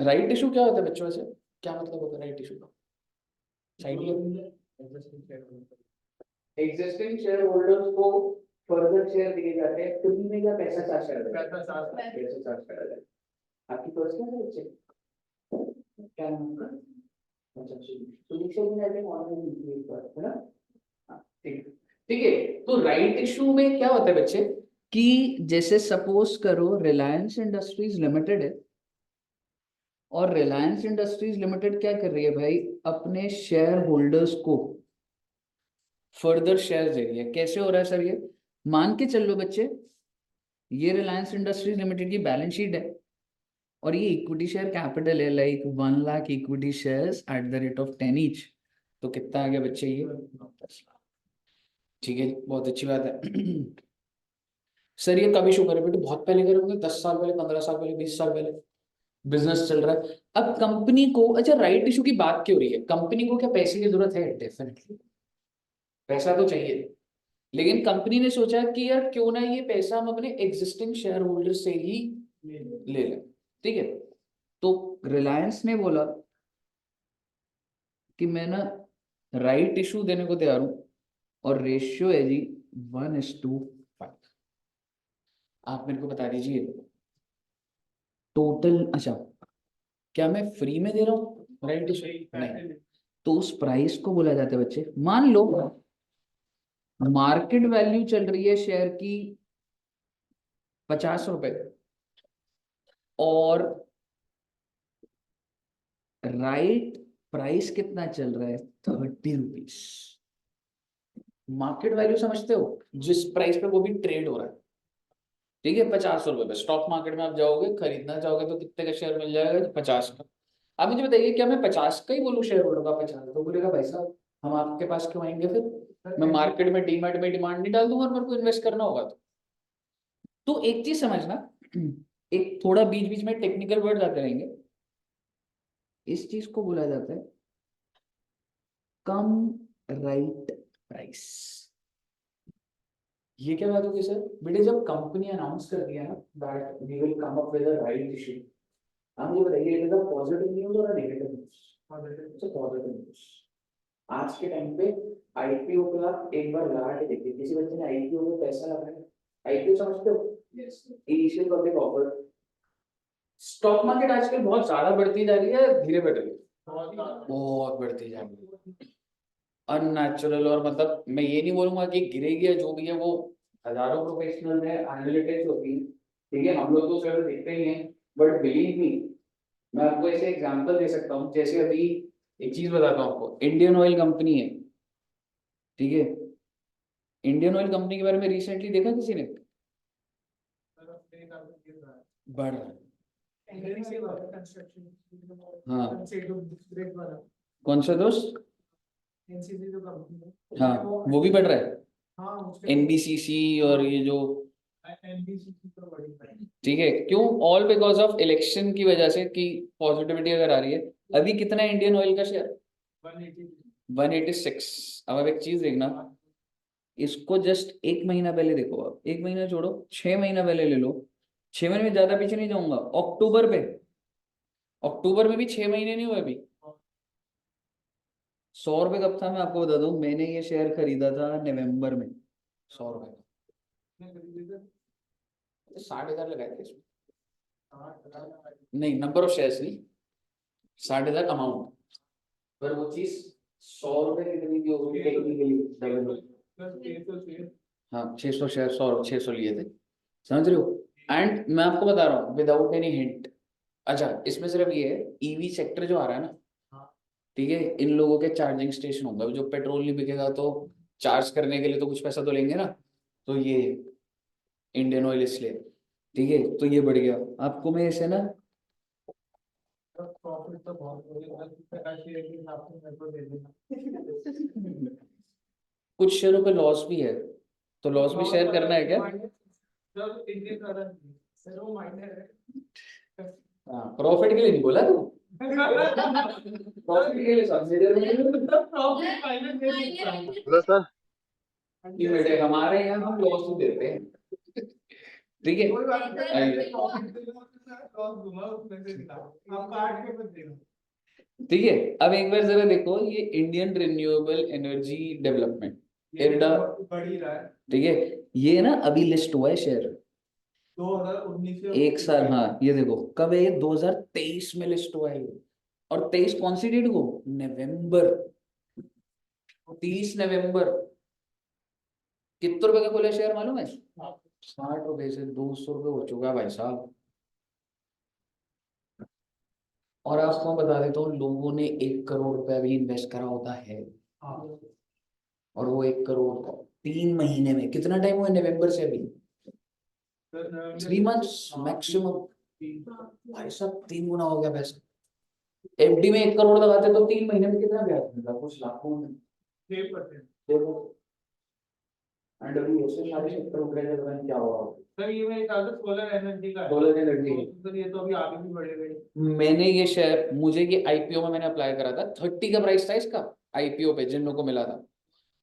Right issue क्या होता है बच्चों से? क्या मतलब होता है राइट इशू का? एग्जिस्टिंग शेयर होल्डर्स को फर्दर शेयर दिए जाते हैं फ्री में या पैसा चार्ज करा जाता है? पैसा चार्ज करा जाता है। आपकी पर्सनल है बच्चे? क्या नाम है? अच्छा सुदीक्षा जी ने अभी ऑनलाइन लिखी है है ना? हाँ, ठीक ठीक है। तो राइट इशू में क्या होता है बच्चे कि जैसे सपोज करो रिलायंस इंडस्ट्रीज लिमिटेड है, और रिलायंस इंडस्ट्रीज लिमिटेड क्या कर रही है भाई, अपने शेयर होल्डर्स को फर्दर शेयर दे रही है। कैसे हो रहा है सर ये? मान के चल लो बच्चे, ये रिलायंस इंडस्ट्रीज लिमिटेड की बैलेंस शीट है और ये इक्विटी शेयर कैपिटल है, like 1 lakh equity shares at the rate of 10 each. तो कितना आ गया बच्चे ये? 10 लाख। ठीक है, बहुत अच्छी बात है। सर ये कब इशू करे बेटे? बहुत पहले करे होंगे, 10 साल पहले, 15 साल पहले, 20 साल पहले। बिजनेस चल रहा है। अब कंपनी को, अच्छा राइट इशू की बात क्यों हो रही है? कंपनी को क्या पैसे की जरूरत है? डेफिनेटली पैसा तो चाहिए, लेकिन कंपनी ने सोचा कि यार क्यों ना ये पैसा हम अपने एग्जिस्टिंग शेयर होल्डर से ही ले लें। ठीक है, तो रिलायंस ने बोला कि मैं ना राइट इशू देने को तैयार हूं, और रेशियो है जी 1:5। आप मेरे को बता दीजिए टोटल। अच्छा, क्या मैं फ्री में दे रहा हूँ राइट इशू? नहीं, तो उस प्राइस को बोला जाता है बच्चे, मान लो मार्केट वैल्यू चल रही है शेयर की 50 रुपए, और राइट प्राइस कितना चल रहा है? 30 रुपीज। मार्केट वैल्यू समझते हो, जिस प्राइस पे वो भी ट्रेड हो रहा है। ठीक है, 50 रुपए पे स्टॉक मार्केट में आप जाओगे, खरीदना चाहोगे तो कितने का शेयर मिल जाएगा? 50 का। आप मुझे बताइए, क्या मैं 50 का ही बोलूँ शेयर होल्डर का 50? तो बोलेगा भाई साहब हम आपके पास क्यों आएंगे फिर? मैं मार्केट में डीमैट में डिमांड नहीं डाल दूंगा और मेरे को इन्वेस्ट करना होगा तो एक चीज समझना, एक थोड़ा बीच बीच में टेक्निकल वर्ड आते रहेंगे। इस चीज को बोला जाता है कम राइट प्राइस। ये क्या बात होगी सर? बेटे जब कंपनी अनाउंस कर दिया ना that we will come up with a right issue, आप मुझे बताइए it is a positive news और negative news? Positive. Positive news. आज के टाइम पे आईपीओ पे आप एक बार लगा के देखिए, किसी बच्चे ने आईपीओ में पैसा लगाया। आईपीओ समझते हो? Yes. Initial public offer. Stock market आजकल बहुत ज्यादा बढ़ती जा रही है, धीरे बढ़ रही है? बहुत बढ़ती जा रही है, अननेचुरल। और मतलब मैं ये नहीं बोलूंगा कि गिरेगी या जो भी है, वो हजारों प्रोफेशनल है, एनालिटिक्स होती है। ठीक है, हम लोग तो सिर्फ देखते ही हैं, बट बिलीव मी, मैं आपको ऐसे एग्जांपल दे सकता हूँ। जैसे अभी एक चीज बताता हूँ आपको, इंडियन ऑयल कंपनी है, ठीक है? इंडियन ऑयल कंपनी के बारे में रिसेंटली देखा किसी ने? बढ़ रहा है। हाँ, कौन सा दोस्त? हाँ, वो भी बढ़ रहा है, एनबीसीसी और ये जो। ठीक है, क्यों? ऑल बिकॉज ऑफ इलेक्शन की वजह से, कि पॉजिटिविटी अगर आ रही है। अभी कितना है इंडियन ऑयल का शेयर? 186। अब एक चीज देखना, इसको जस्ट एक महीना पहले देखो, आप एक महीना छोड़ो, 6 महीना पहले ले लो। 6 महीने में ज्यादा पीछे नहीं जाऊंगा, अक्टूबर पे, अक्टूबर में भी 6 महीने नहीं हुए अभी। 100 रुपए कब था मैं आपको बता दूं, मैंने ये शेयर खरीदा था नवंबर में, 100 रुपए का। 60,000 लगाए थे इसमें। नहीं, नंबर ऑफ शेयर्स नहीं, 60,000 अमाउंट। पर वो चीज 100 रुपए कितनी की होगी टेक्निकली? हाँ, 600 शेयर, 600 लिए थे, समझ रहे हो? एंड मैं आपको बता रहा हूँ विदाउट एनी हिंट। अच्छा, इसमें सिर्फ ये है, ईवी सेक्टर जो आ रहा है ना, ठीक है, इन लोगों के चार्जिंग स्टेशन होंगे। जो पेट्रोल नहीं बिकेगा तो चार्ज करने के लिए तो कुछ पैसा तो लेंगे ना, तो ये इंडियन ऑयल इसलिए। ठीक है, तो ये बढ़ गया आपको। मैं ऐसे ना कुछ शेयरों पे लॉस भी है, तो लॉस भी शेयर करना है क्या? हाँ, प्रॉफिट के लिए नहीं बोला तू, प्रॉफिट के लिए हेलो सर। हमारे यहाँ हम लॉस तो देते हैं। ठीक है ठीक है। अब एक बार जरा देखो, ये Indian renewable energy development IRDA बढ़ी रहा है, ठीक है। ये ना अभी लिस्ट हुआ है शेयर 2019 एक साल, हाँ ये देखो कब है, ये 2023 में लिस्ट हुआ है ये। और 23 कौन सी डेट को, नवंबर, 30 नवंबर। कितने रुपए का खोला शेयर मालूम है? 60 रुपए से 200 रुपए हो चुका है भाई साहब। और आपको बता देता हूँ, लोगों ने 1 करोड़ रुपया भी इन्वेस्ट करा होता है। और वो 1 करोड़ 3 महीने में, कितना टाइम हुआ नवंबर से अभी, 3 मंथ्स मैक्सिमम। भाई साहब 3 गुना हो गया पैसा। एफडी में 1 करोड़ लगाते तो 3 महीने में कितना ब्याज मिलता, कुछ लाखों में 6%। एंड अभी उससे 70 रुपए का पता नहीं क्या हुआ सर। ये मेरे ख्याल से सोलर एनर्जी का, सोलर एनर्जी सर, ये तो अभी आगे भी बढ़ेगा। मैंने ये शेयर, मुझे ये आईपीओ में मैंने अप्लाई करा था, 30 का प्राइस था इसका आईपीओ पे, जिन लोगों को मिला था।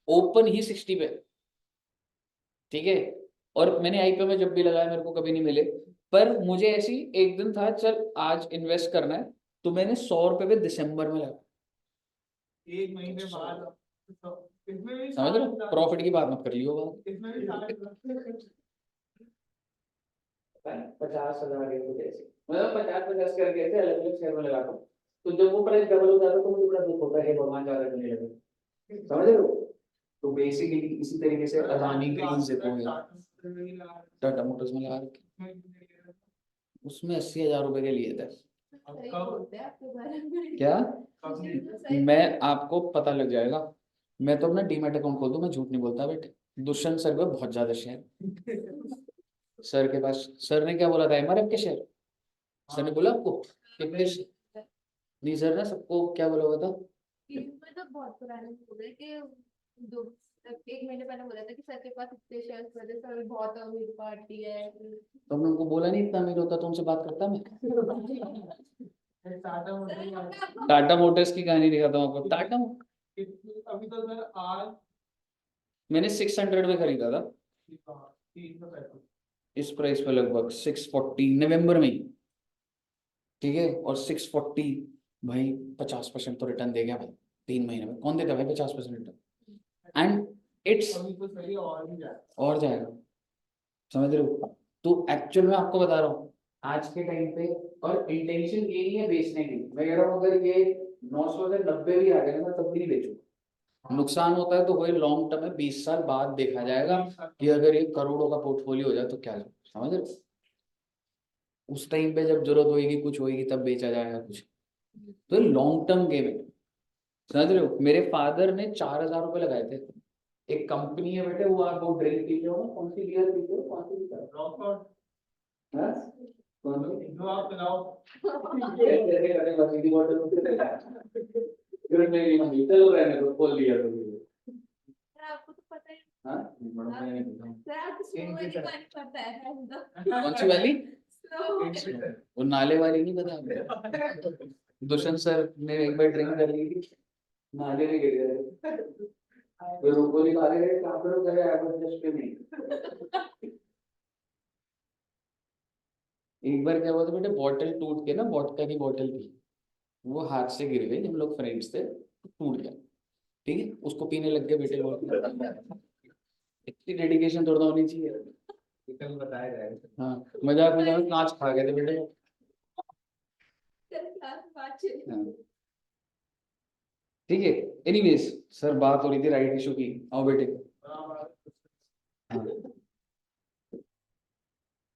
ओपन ही 60 पे, ठीक है। और मैंने आईपीओ में जब भी लगाया मेरे को कभी नहीं मिले। पर मुझे ऐसी एक दिन था, चल आज इन्वेस्ट करना है, तो मैंने 100 रुपए पे दिसंबर में लगा, 1 महीने बाद। समझ लो, प्रॉफिट की बात मत कर लियो। 50,000 मतलब 50-50 करके ऐसे अलग अलग शेयर में लगाता हूँ। तो जब वो प्राइस डबल हो जाता है तो मुझे बड़ा दुख होता है, भगवान ज्यादा करने लगे, समझ रहे हो। तो बेसिकली इसी तरीके से अदानी ग्रीन से टाटा मोटर्स में लगा रखे, उसमें 80,000 रुपए के लिए थे। क्या मैं आपको पता लग जाएगा, मैं तो अपना डीमैट अकाउंट खोल दूं, मैं झूठ नहीं बोलता बेटे। दुष्यंत सर को बहुत ज्यादा शेयर सर के पास। सर ने क्या बोला था, एमआरएफ के शेयर, सर ने बोला आपको कितने? नहीं सर ने सबको क्या बोला हुआ था? इसमें तो बहुत पुराने हो गए कि 1 महीने पहले बोला था कि सर के पास इतने शेयर पड़े, सर बहुत अमीर पार्टी है। तो हमने उनको बोला नहीं इतना अमीर होता तो उनसे बात करता मैं। टाटा मोटर्स की कहानी दिखाता हूँ आपको। टाटा अभी तो सर आज मैंने 600 में खरीदा था, इस प्राइस पे लगभग 640 नवंबर में ही, ठीक है। और 640 भाई 50% तो रिटर्न दे गया भाई 3 महीने में। कौन देता भाई 50% रिटर्न? एंड इट्स और जाएगा, समझ रहे हो। तो एक्चुअल में आपको बता रहा हूँ आज के टाइम पे, और इंटेंशन ये नहीं है बेचने की। मैं कह रहा हूँ अगर ये 900 से 90 भी आ गए ना तब भी नहीं बेचूंगा। नुकसान होता है तो वही लॉन्ग टर्म में 20 साल बाद देखा जाएगा कि अगर ये करोड़ों का पोर्टफोलियो हो जाए तो क्या, समझ रहे हो। उस टाइम पे जब जरूरत होगी कुछ होगी तब बेचा जाएगा कुछ। तो लॉन्ग टर्म गेम है, समझ रहे हो। मेरे फादर ने 4,000 रुपए लगाए थे। एक कंपनी है बेटे, वो आप वो ड्रिंक पीते हो ना, कौन सी बियर पीते हो, कौन सी हाँ? कौन सी जो आप पिलाओ कैसे करने वाली की बोतल फिर मेरी मम्मी चलो रहने दो, खोल लिया तो आपको तो पता है। हाँ बड़ा मैं नहीं सर आपको स्लो वाली कहानी पता है कौन सी वाली? वो नाले वाली नहीं पता। दुष्यंत सर ने एक बार ड्रिंक कर ली थी, नाले में गिर गए, फिर उनको निकाले गए, कहाँ पर गए एडजस्ट पे नहीं। एक बार क्या हुआ था बेटे, बॉटल टूट के ना, वोडका की बॉटल थी, वो हाथ से गिर गई, हम लोग फ्रेंड्स थे, टूट गया, ठीक है। उसको पीने लग गए बेटे, बहुत इतनी डेडिकेशन थोड़ा होनी चाहिए। बताया जाएगा हाँ, मजाक मजाक में कांच खा गए थे बेटे। हाँ। ठीक है, एनीवेज सर बात हो रही थी राइट इशू की, आओ बेटे। हाँ।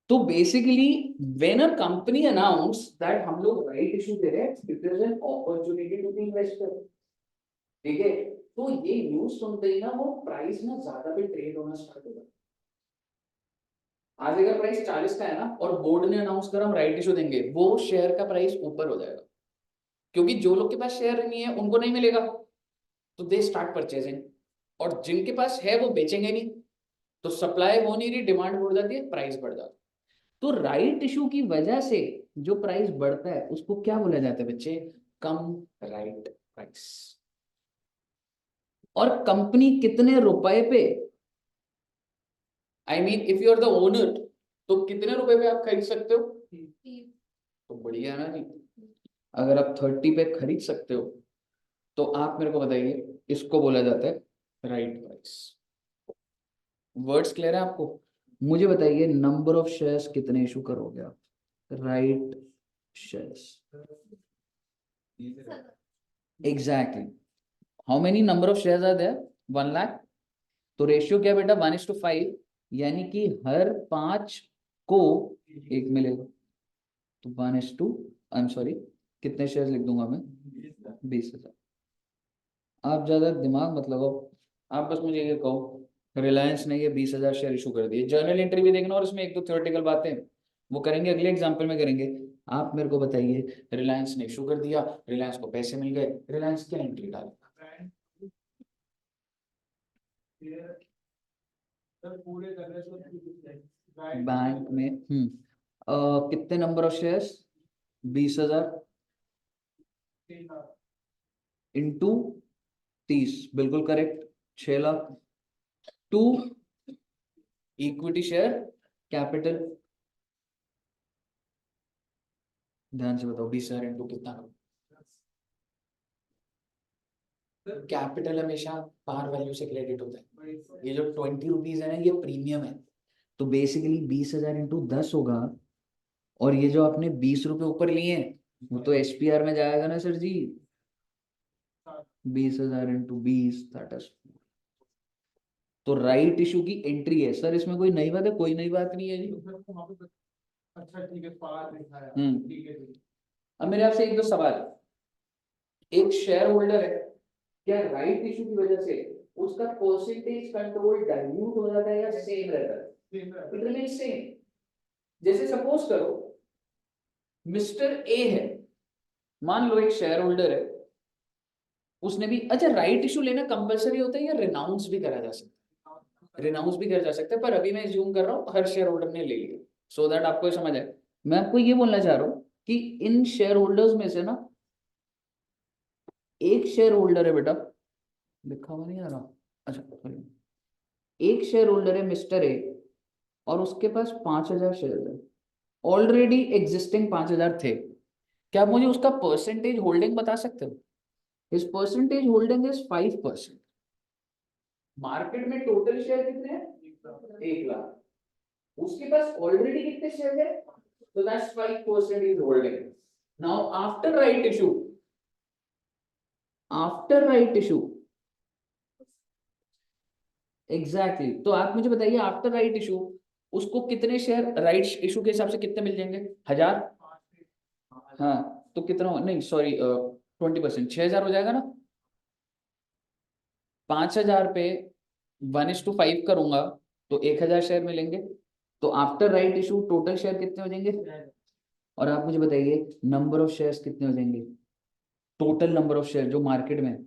तो basically when a company announce that हम लोग राइट इशू दे रहे हैं, it is an opportunity to the investor, ठीक है। तो ये न्यूज सुनते ही ना वो प्राइस में ज्यादा भी ट्रेड होना स्टार्ट होगा। आज अगर प्राइस 40 का है ना और बोर्ड ने अनाउंस कर हम राइट इशू देंगे, वो शेयर का प्राइस ऊपर हो जाएगा, क्योंकि जो लोग के पास शेयर नहीं है उनको नहीं मिलेगा, तो दे स्टार्ट परचेजिंग। और जिनके पास है वो बेचेंगे नहीं, तो सप्लाई हो नहीं रही, डिमांड बढ़ जाती है, प्राइस बढ़ जाता है। तो राइट इशू की वजह से जो प्राइस बढ़ता है उसको क्या बोला जाता है बच्चे? Cum right price. और कंपनी कितने रुपए पे, I mean if you are the owner, तो कितने रुपए पे आप खरीद सकते हो? तीस। तो बढ़िया है ना जी। अगर आप 30 पे खरीद सकते हो तो आप मेरे को बताइए, इसको बोला जाता है राइट प्राइस। वर्ड्स क्लियर है आपको? मुझे बताइए नंबर ऑफ शेयर्स कितने इशू करोगे आप? Right shares. Exactly. How many number of shares are there? 1 lakh. तो रेशियो क्या बेटा? 1:5, यानी कि हर 5 को 1 मिलेगा। तो 1:, आई एम सॉरी, कितने शेयर्स लिख दूंगा मैं? 20,000। आप ज्यादा दिमाग मत लगाओ, आप बस मुझे ये कहो रिलायंस ने ये 20,000 शेयर इशू कर दिए। जर्नल एंट्री भी देखना और इसमें 1-2 थ्योरेटिकल बातें वो करेंगे, अगले एग्जाम्पल में करेंगे। आप मेरे को बताइए रिलायंस ने इशू कर दिया, रिलायंस को पैसे मिल गए, रिलायंस क्या एंट्री डाले? बैंक में कितने नंबर ऑफ शेयर्स? 20,000 इंटू 30, बिल्कुल correct, 6 lakh. To equity share capital, ध्यान से बताओ 20,000 इंटू कितना? कैपिटल हमेशा पार वैल्यू से क्रेडिट होता है। ये जो 20 रुपीज है ना, ये प्रीमियम है। तो बेसिकली 20,000 इंटू 10 होगा, और ये जो आपने 20 रुपए ऊपर लिए हैं वो तो एसपीआर में जाएगा ना सर जी। 20,000 इंटू 20 दैट इज। तो राइट इशू की एंट्री है सर, इसमें कोई नई बात है? कोई नई बात नहीं है जी। अच्छा ठीक है, पार लिखा है, ठीक है। अब मेरे आपसे 1-2 सवाल। एक शेयर होल्डर है, क्या राइट इशू की वजह से उसका परसेंटेज कंट्रोल डाइल्यूट हो जाता है या सेम रहता है? It remains same. जैसे सपोज करो मिस्टर ए है, मान लो एक शेयर होल्डर है, उसने भी, अच्छा राइट इशू लेना कंपलसरी होता है या रिनाउंस भी करा जा सकता है? रिनाउंस भी करा जा सकता है, पर अभी मैं ज्यूम कर रहा हूँ हर शेयर होल्डर ने ले लिया, सो दैट आपको समझ आए। मैं आपको ये बोलना चाह रहा हूँ कि इन शेयर होल्डर्स में से ना एक शेयर होल्डर है बेटा, लिखा हुआ नहीं आ रहा, अच्छा sorry। एक शेयर होल्डर है मिस्टर ए, और उसके पास 5,000 शेयर है, ऑलरेडी एग्जिस्टिंग 5,000 थे। क्या आप मुझे उसका परसेंटेज होल्डिंग बता सकते हो? His percentage holding is 5%। Market में टोटल शेयर कितने हैं? 1 लाख। उसके पास ऑलरेडी कितने शेयर है? तो that's 5% is holding. Now after right issue, after right issue, exactly. तो आप मुझे बताइए आफ्टर राइट इशू उसको कितने शेयर राइट इशू के हिसाब से कितने मिल जाएंगे? 1,000। हाँ, तो कितना, नहीं सॉरी 20%, 6,000 हो जाएगा ना। 5,000 पे 1:5 करूंगा तो 1,000 शेयर मिलेंगे। तो after right issue total share कितने हो जाएंगे? और आप मुझे बताइए नंबर ऑफ शेयर्स कितने हो जाएंगे? टोटल नंबर ऑफ शेयर जो मार्केट में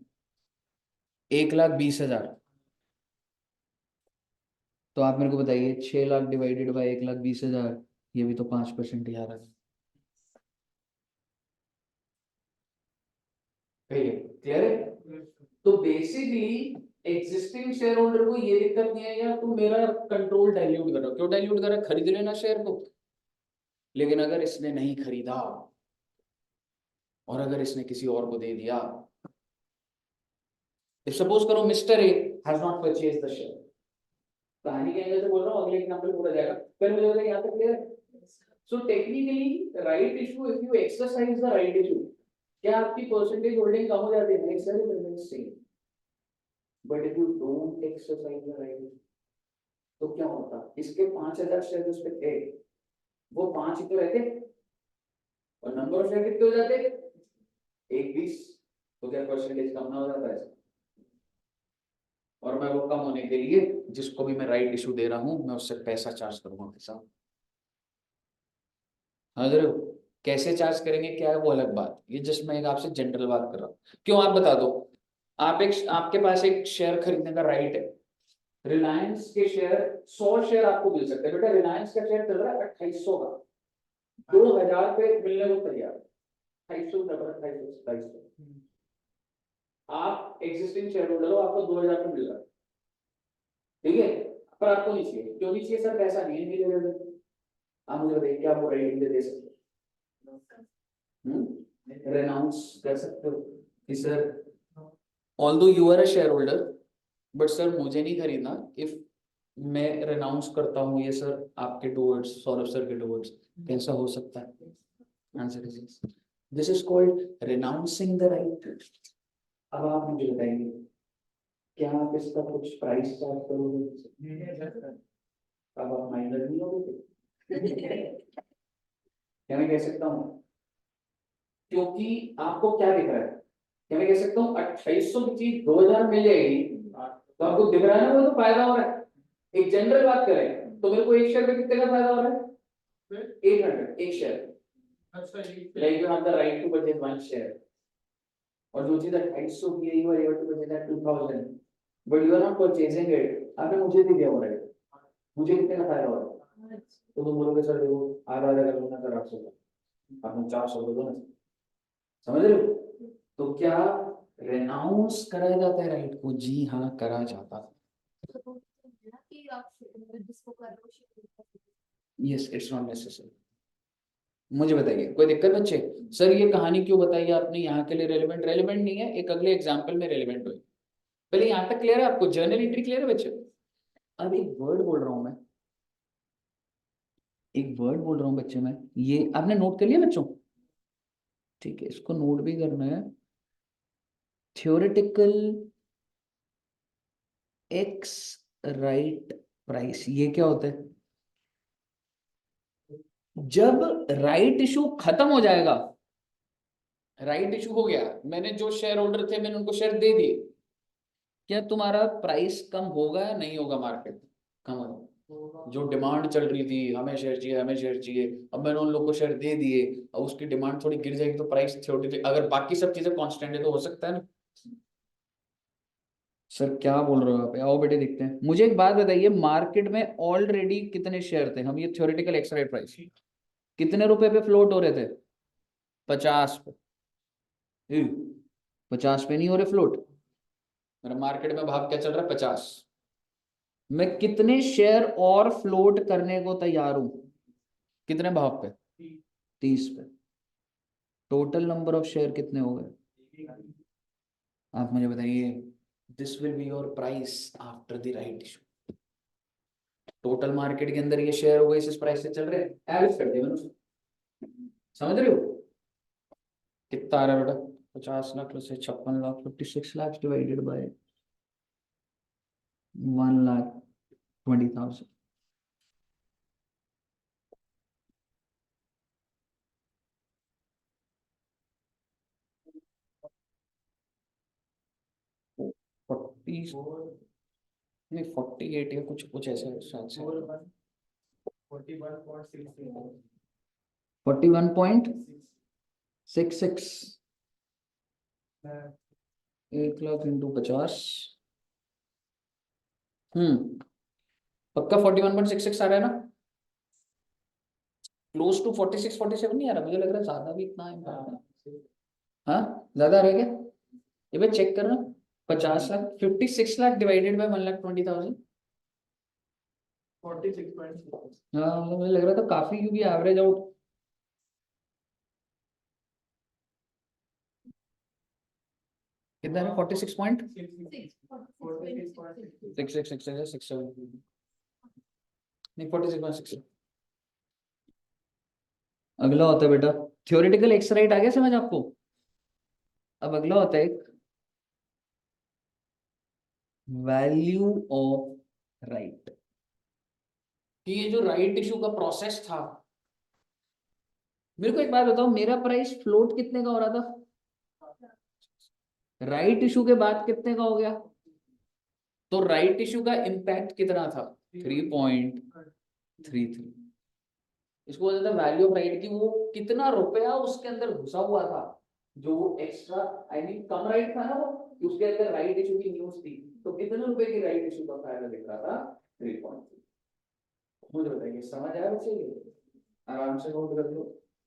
1,20,000। तो आप मेरे को बताइए 6 लाख डिवाइडेड बाई 1,20,000, ये भी तो 5% ही आ रहा है। क्लियर है? तो बेसिकली एग्जिस्टिंग शेयर होल्डर को ये दिक्कत नहीं है यार, तू मेरा कंट्रोल डाइल्यूट कर रहा, क्यों डाइल्यूट कर रहा? खरीद लेना शेयर को। लेकिन अगर इसने नहीं खरीदा और अगर इसने किसी और को दे दिया, सपोज करो mister A has not purchase the share, कहानी के एंगल से बोल रहा हूँ, अगले एग्जांपल पूरा जाएगा, फिर मुझे बताइए यहाँ तक क्लियर है? So technically right issue, if you exercise the right issue, क्या आपकी परसेंटेज होल्डिंग कम हो जाती है? नहीं sir, it remains same. But if you don't exercise the right issue तो क्या होता? इसके 5,000 शेयर उस पे थे, वो 5 ही तो रहते, और नंबर ऑफ शेयर कितने हो जाते? 1:20। तो क्या परसेंटेज कम ना हो जाता है? और मैं वो कम होने के लिए जिसको भी मैं राइट इशू दे रहा हूं, मैं उससे पैसा चार्ज करूंगा पैसा। समझ रहे हो? कैसे चार्ज करेंगे क्या है वो अलग बात, ये जस्ट मैं एक आपसे जनरल बात कर रहा हूँ। क्यों आप बता दो, आपके पास एक शेयर खरीदने का राइट है, रिलायंस के शेयर 100 शेयर आपको मिल सकते हैं। बेटा रिलायंस का शेयर चल रहा है 2,800 का, 2,000 पे मिलने को तैयार, 2,800 2,200। आप एग्जिस्टिंग शेयर होल्डर हो, आपको 2,000 पे मिल रहा है, ठीक है, पर आपको नहीं चाहिए। क्यों नहीं चाहिए सर? पैसा नहीं है मेरे। आप मुझे बताइए क्या आप राइट दे सकते हो, रेनाउंस कर सकते हो कि sir although you are a shareholder but sir मुझे नहीं खरीदना, इफ मैं रेनाउंस करता हूँ ये सर आपके टुवर्ड्स, सौरभ सर के टुवर्ड्स, कैसा हो सकता है? Answer is yes, this is called renouncing the right. अब आप मुझे बताइए क्या आप इसका कुछ प्राइस चार्ज करोगे? अब आप माइनर नहीं होगे क्या मैं कह सकता हूँ? क्योंकि आपको क्या दिख रहा है, क्या मैं कह सकता हूँ 2800 की चीज 2000 मिल जाएगी, तो आपको दिख रहा है ना वो तो फायदा हो रहा है। एक जनरल बात करें तो मेरे को एक शेयर में कितने का फायदा हो रहा है? 800 एक share, like you have the right to purchase one share, और जो चीज 2800 की है you are able to purchase at 2000, but you are not purchasing it, आपने मुझे दे दिया वो राइट, मुझे कितने का फायदा हो रहा है? तो तुम बोलोगे सर देखो आधा आधा कर लूंगा सर 800 का, आपने 400 दे दो ना, समझ रहे हो? तो क्या रेनाउंस कराया जाता है राइट को? जी हाँ करा जाता है। कि आप जिसको कर रहे हो यस इट्स नॉट नेसेसरी। मुझे बताइए कोई दिक्कत बच्चे? सर ये कहानी क्यों बताई आपने, यहाँ के लिए रेलेवेंट रेलेवेंट नहीं है, एक अगले एग्जाम्पल में रेलेवेंट हुई। पहले यहाँ तक क्लियर है आपको? जर्नल एंट्री क्लियर है बच्चे? अब एक वर्ड बोल रहा हूँ मैं, एक वर्ड बोल रहा हूँ बच्चे मैं, ये आपने नोट कर लिया बच्चों? ठीक है, इसको नोट भी करना है। थ्योरेटिकल एक्स राइट प्राइस, ये क्या होता है? जब राइट इशू खत्म हो जाएगा, राइट इशू हो गया, मैंने जो शेयर होल्डर थे मैंने उनको शेयर दे दिए, क्या तुम्हारा प्राइस कम होगा या नहीं होगा? मार्केट कम होगा, जो डिमांड चल रही थी हमें शेयर चाहिए हमें शेयर चाहिए, अब मैंने उन लोग को शेयर दे दिए, अब उसकी डिमांड थोड़ी गिर जाएगी तो प्राइस थोड़ी, अगर बाकी सब चीजें कांस्टेंट है तो हो सकता है ना। सर क्या बोल रहे हो आप? आओ बेटे देखते हैं। मुझे एक बात बताइए, मार्केट में ऑलरेडी कितने शेयर थे? हम ये थ्योरेटिकल एक्स राइट प्राइस कितने रुपए पे फ्लोट हो रहे थे? 50 पे। 50 पे नहीं हो रहे फ्लोट, मेरा मार्केट में भाव क्या चल रहा है? 50। मैं कितने शेयर और फ्लोट करने को तैयार हूं? कितने भाव पे? 30 पे। टोटल नंबर ऑफ शेयर कितने हो गए? आप मुझे बताइए, this will be your price after the right issue. Total market के अंदर ये शेयर हो गए इस प्राइस से चल रहे हैं, एवरेज कर दिया मैंने उसको। समझ रहे हो कितना आ रहा है बेटा? 50 lakh plus 56 lakh, 56 lakh divided by 1,20,000। 40 नहीं 48 या कुछ कुछ ऐसे शायद से 41.66। 1 लाख इंटू 50, पक्का 41.66 आ रहा है ना? क्लोज टू 46 47 नहीं आ रहा? मुझे लग रहा है ज्यादा भी इतना है। हाँ ज्यादा आ रहा है क्या? ये भाई चेक करना। 50 लाख, 56 लाख डिवाइडेड बाय 1,20,000। 46.6। हाँ मतलब मुझे लग रहा था काफी, क्योंकि एवरेज आउट कितना है? 46.66667 नहीं 46.6। अगला होता है बेटा थ्योरेटिकल एक्स राइट, आ गया समझ आपको? अब अगला होता है वैल्यू ऑफ राइट, कि ये जो राइट इशू का प्रोसेस था, मेरे को एक बात बताओ, मेरा प्राइस फ्लोट कितने का हो रहा था? राइट इशू के बाद कितने का हो गया? तो राइट इशू का इम्पैक्ट कितना था? 3.33। इसको बोलते थे वैल्यू ऑफ राइट, की वो कितना रुपया उसके अंदर घुसा हुआ था, जो वो extra I mean come right था ना वो, उसके अंदर राइट इशू की न्यूज थी, तो कितने रुपए की राइट इशू का फायदा दिख रहा था? 3.3। मुझे बताइए समझ आया बच्चे? आराम से नोट कर लो।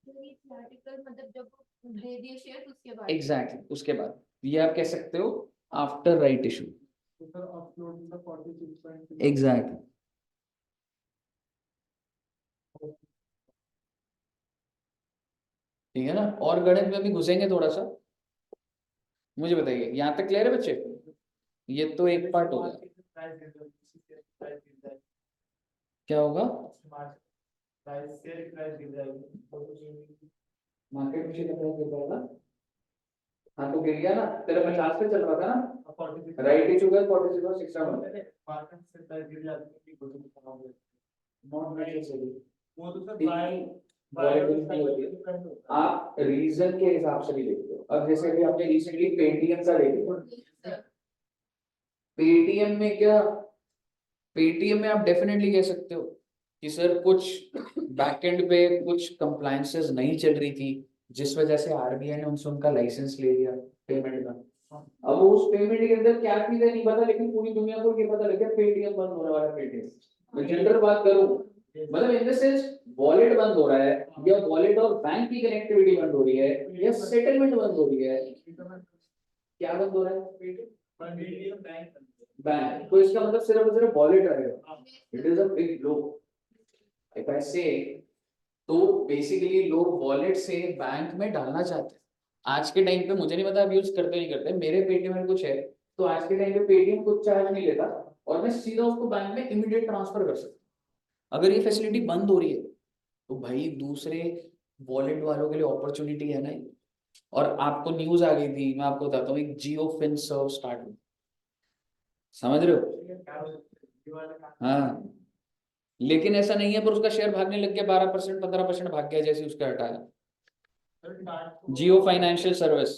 मतलब जब दे दिए शेयर उसके बाद एग्जैक्टली उसके बाद ये आप कह सकते हो आफ्टर राइट इशू। एग्जैक्टली ठीक है ना। और गणित में भी घुसेंगे थोड़ा सा। मुझे बताइए यहाँ तक क्लियर है बच्चे? ये तो एक पार्ट होगा। क्या होगा? मार्केट में शेयर प्राइस गिर जाएगा। हाँ तो गिर गया ना, तेरा 50 पे चल रहा था ना, राइट इशू का 46 नॉट नेसेसरी। वो तो सर आप रीजन के हिसाब से भी देखते हो। अब जैसे कि आपने रिसेंटली पेटीएम का देखा, पेटीएम में क्या, पेटीएम में आप डेफिनेटली कह सकते हो कि सर कुछ बैकएंड पे कुछ कंप्लायंसेस नहीं चल रही थी, जिस वजह से आरबीआई ने उनसे उनका लाइसेंस ले लिया पेमेंट का। अब वो उस पेमेंट के अंदर क्या चीज है नहीं पता, लेकिन पूरी दुनिया को ये पता लग गया पेटीएम बंद होने वाला है। पेटीएम मैं जनरल बात करूं, मतलब इन द सेंस वॉलेट बंद हो रहा है, या वॉलेट और बैंक की कनेक्टिविटी बंद हो रही है, या सेटलमेंट बंद हो रही है। क्या बंद हो रहा है? बैंक। तो इसका मतलब सिर्फ और सिर्फ वॉलेट रहेगा। It is a big blow if I से। तो बेसिकली लोग वॉलेट से बैंक में डालना चाहते हैं आज के टाइम पे। मुझे नहीं पता अब यूज करते नहीं करते, मेरे पेटीएम में कुछ है तो आज के टाइम पे पेटीएम कुछ चार्ज नहीं लेता और मैं सीधा उसको बैंक में इमीडिएट ट्रांसफर कर सकता। अगर ये फैसिलिटी बंद हो रही है तो भाई दूसरे वॉलेट वालों के लिए अपॉर्चुनिटी है ना। और आपको न्यूज आ गई थी, मैं आपको बताता हूँ, एक जियो फिन सर्व स्टार्ट हुई, समझ रहे हो? हाँ, लेकिन ऐसा नहीं है, पर उसका शेयर भागने लग गया, 12% 15% भाग गया जैसे उसका हटाया। जियो फाइनेंशियल सर्विस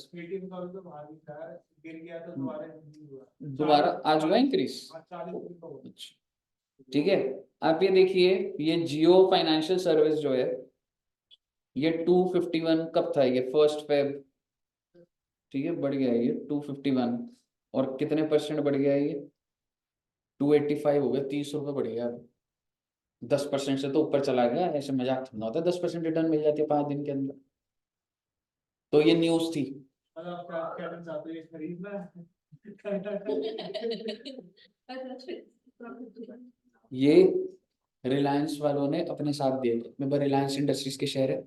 दोबारा आज हुआ इंक्रीज। अच्छा ठीक है, आप ये देखिए, ये जियो फाइनेंशियल सर्विस जो है ये 251 कब था, ये 1 फेब, ठीक है, बढ़ गया है ये 251। और कितने परसेंट बढ़ गया है ये? 285 हो गया, 30 रुपये बढ़ गया। 10% से तो ऊपर चला गया, ऐसे मजाक थोड़ा होता है। 10% रिटर्न मिल जाती है 5 दिन के अंदर। तो ये न्यूज थी। ये रिलायंस वालों ने अपने साथ दिए। मेरे पास रिलायंस इंडस्ट्रीज के शेयर है,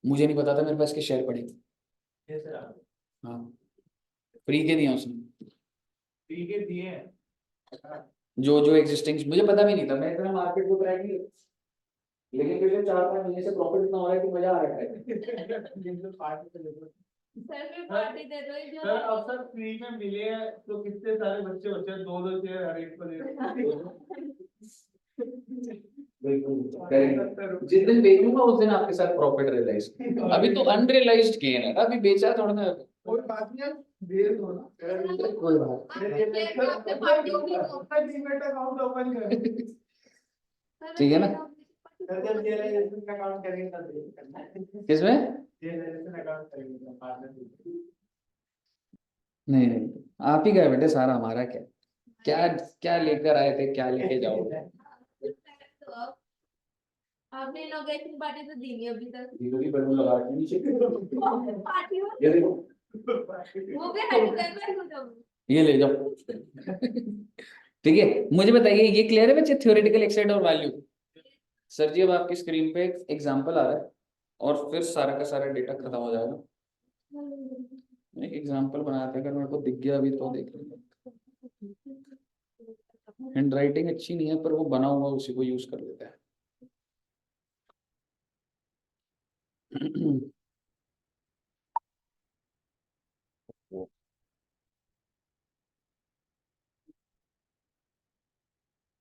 मुझे नहीं पता था मेरे पास के शेयर पड़े। हाँ, फ्री के दिए उसने, फ्री के दिए जो जो एग्जिस्टिंग, मुझे पता भी नहीं था, मैं इतना मार्केट को ट्रैक नहीं, लेकिन पिछले 4-5 महीने से प्रॉफिट इतना हो रहा है कि मजा आ रहा है। सर में पार्टी दे दो एक सर अब सर फ्री में मिले हैं तो कितने सारे बच्चे होते हैं, 2-2 शेयर हर एक को दे। बिल्कुल, जिस दिन बेचूंगा उस दिन आपके साथ प्रॉफिट रियलाइज। अभी तो अनरियलाइज्ड गेन है, अभी बेचा थोड़ा ना। कोई बात नहीं, दे दो ना, कोई बात डीमैट अकाउंट ओपन कर। ठीक है ना। सर रियलाइजेशन अकाउंट करेंगे तब किसमें? रियलाइजेशन अकाउंट करेंगे पार्टनर। नहीं नहीं, आप ही गए बेटे, सारा हमारा क्या। क्या क्या लेकर आए थे, क्या लेके जाओगे? आपने इनॉग्रेशन पार्टी तो दी नहीं अभी तक। भी बलून लगा के नीचे। पार्टी हो ये देखो, वो भी हट गए हो जाओ। ये ले जाओ। ठीक है, मुझे बताइए ये क्लियर है बच्चे, थ्योरेटिकल एक्सरसाइज और वैल्यू। सर जी अब आपकी स्क्रीन पे एक एग्जांपल आ रहा है और फिर सारा का सारा डेटा खत्म हो जाएगा। एक एग्जांपल बनाते हैं, अगर मेरे को दिख गया अभी तो देख लेंगे। हैंड राइटिंग अच्छी नहीं है पर वो बना हुआ उसी को यूज कर लेते हैं।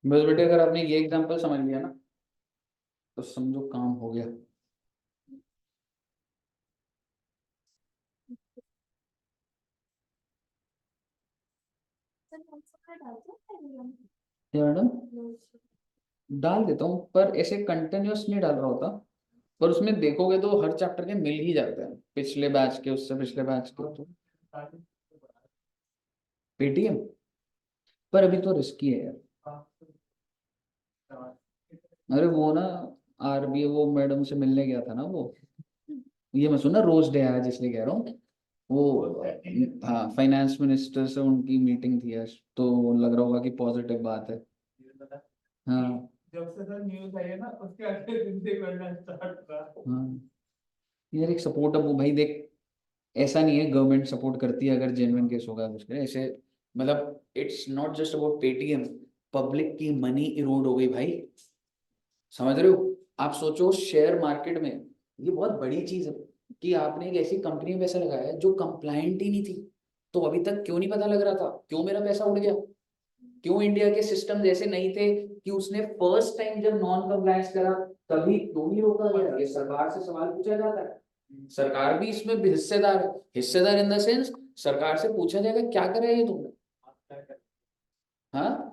बस बेटे अगर आपने ये एग्जांपल समझ लिया ना तो समझो काम हो गया। क्या मैडम? डाल देता हूँ पर ऐसे कंटिन्यूअस नहीं डाल रहा होता, पर उसमें देखोगे तो हर चैप्टर के मिल ही जाते हैं, पिछले बैच के, उससे पिछले बैच के। तो पेटीएम पर अभी तो रिस्की है यार। अरे वो ना, आरबीआई वो मैडम से मिलने गया था ना वो, ये मैं सुना रोज डे आया जिसलिए कह रहा हूँ वो। हाँ, फाइनेंस मिनिस्टर से उनकी मीटिंग थी आज, तो लग रहा होगा कि पॉजिटिव बात है। हाँ जब से सर न्यूज़ आई है ना उसके अगले दिन से करना स्टार्ट हुआ। हाँ, यार एक सपोर्ट, अब वो भाई देख, ऐसा नहीं है गवर्नमेंट सपोर्ट करती है अगर जेन्युइन केस होगा उसके ऐसे, मतलब it's not just about Paytm, public की मनी इरोड हो गई भाई, समझ रहे हो? आप सोचो शेयर मार्केट में ये बहुत बड़ी चीज है कि आपने एक ऐसी कंपनी में पैसा लगाया है जो कंप्लायंट ही नहीं थी, तो अभी तक क्यों नहीं पता लग रहा था, क्यों मेरा पैसा उड़ गया, क्यों इंडिया के सिस्टम जैसे नहीं थे कि उसने फर्स्ट टाइम जब नॉन कंप्लायंस करा तभी क्यों नहीं रोका गया, ये सरकार से सवाल पूछा जाता है, सरकार भी इसमें भी हिस्सेदार है, हिस्सेदार इन द सेंस सरकार से पूछा जाएगा क्या करा है ये तुमने, हाँ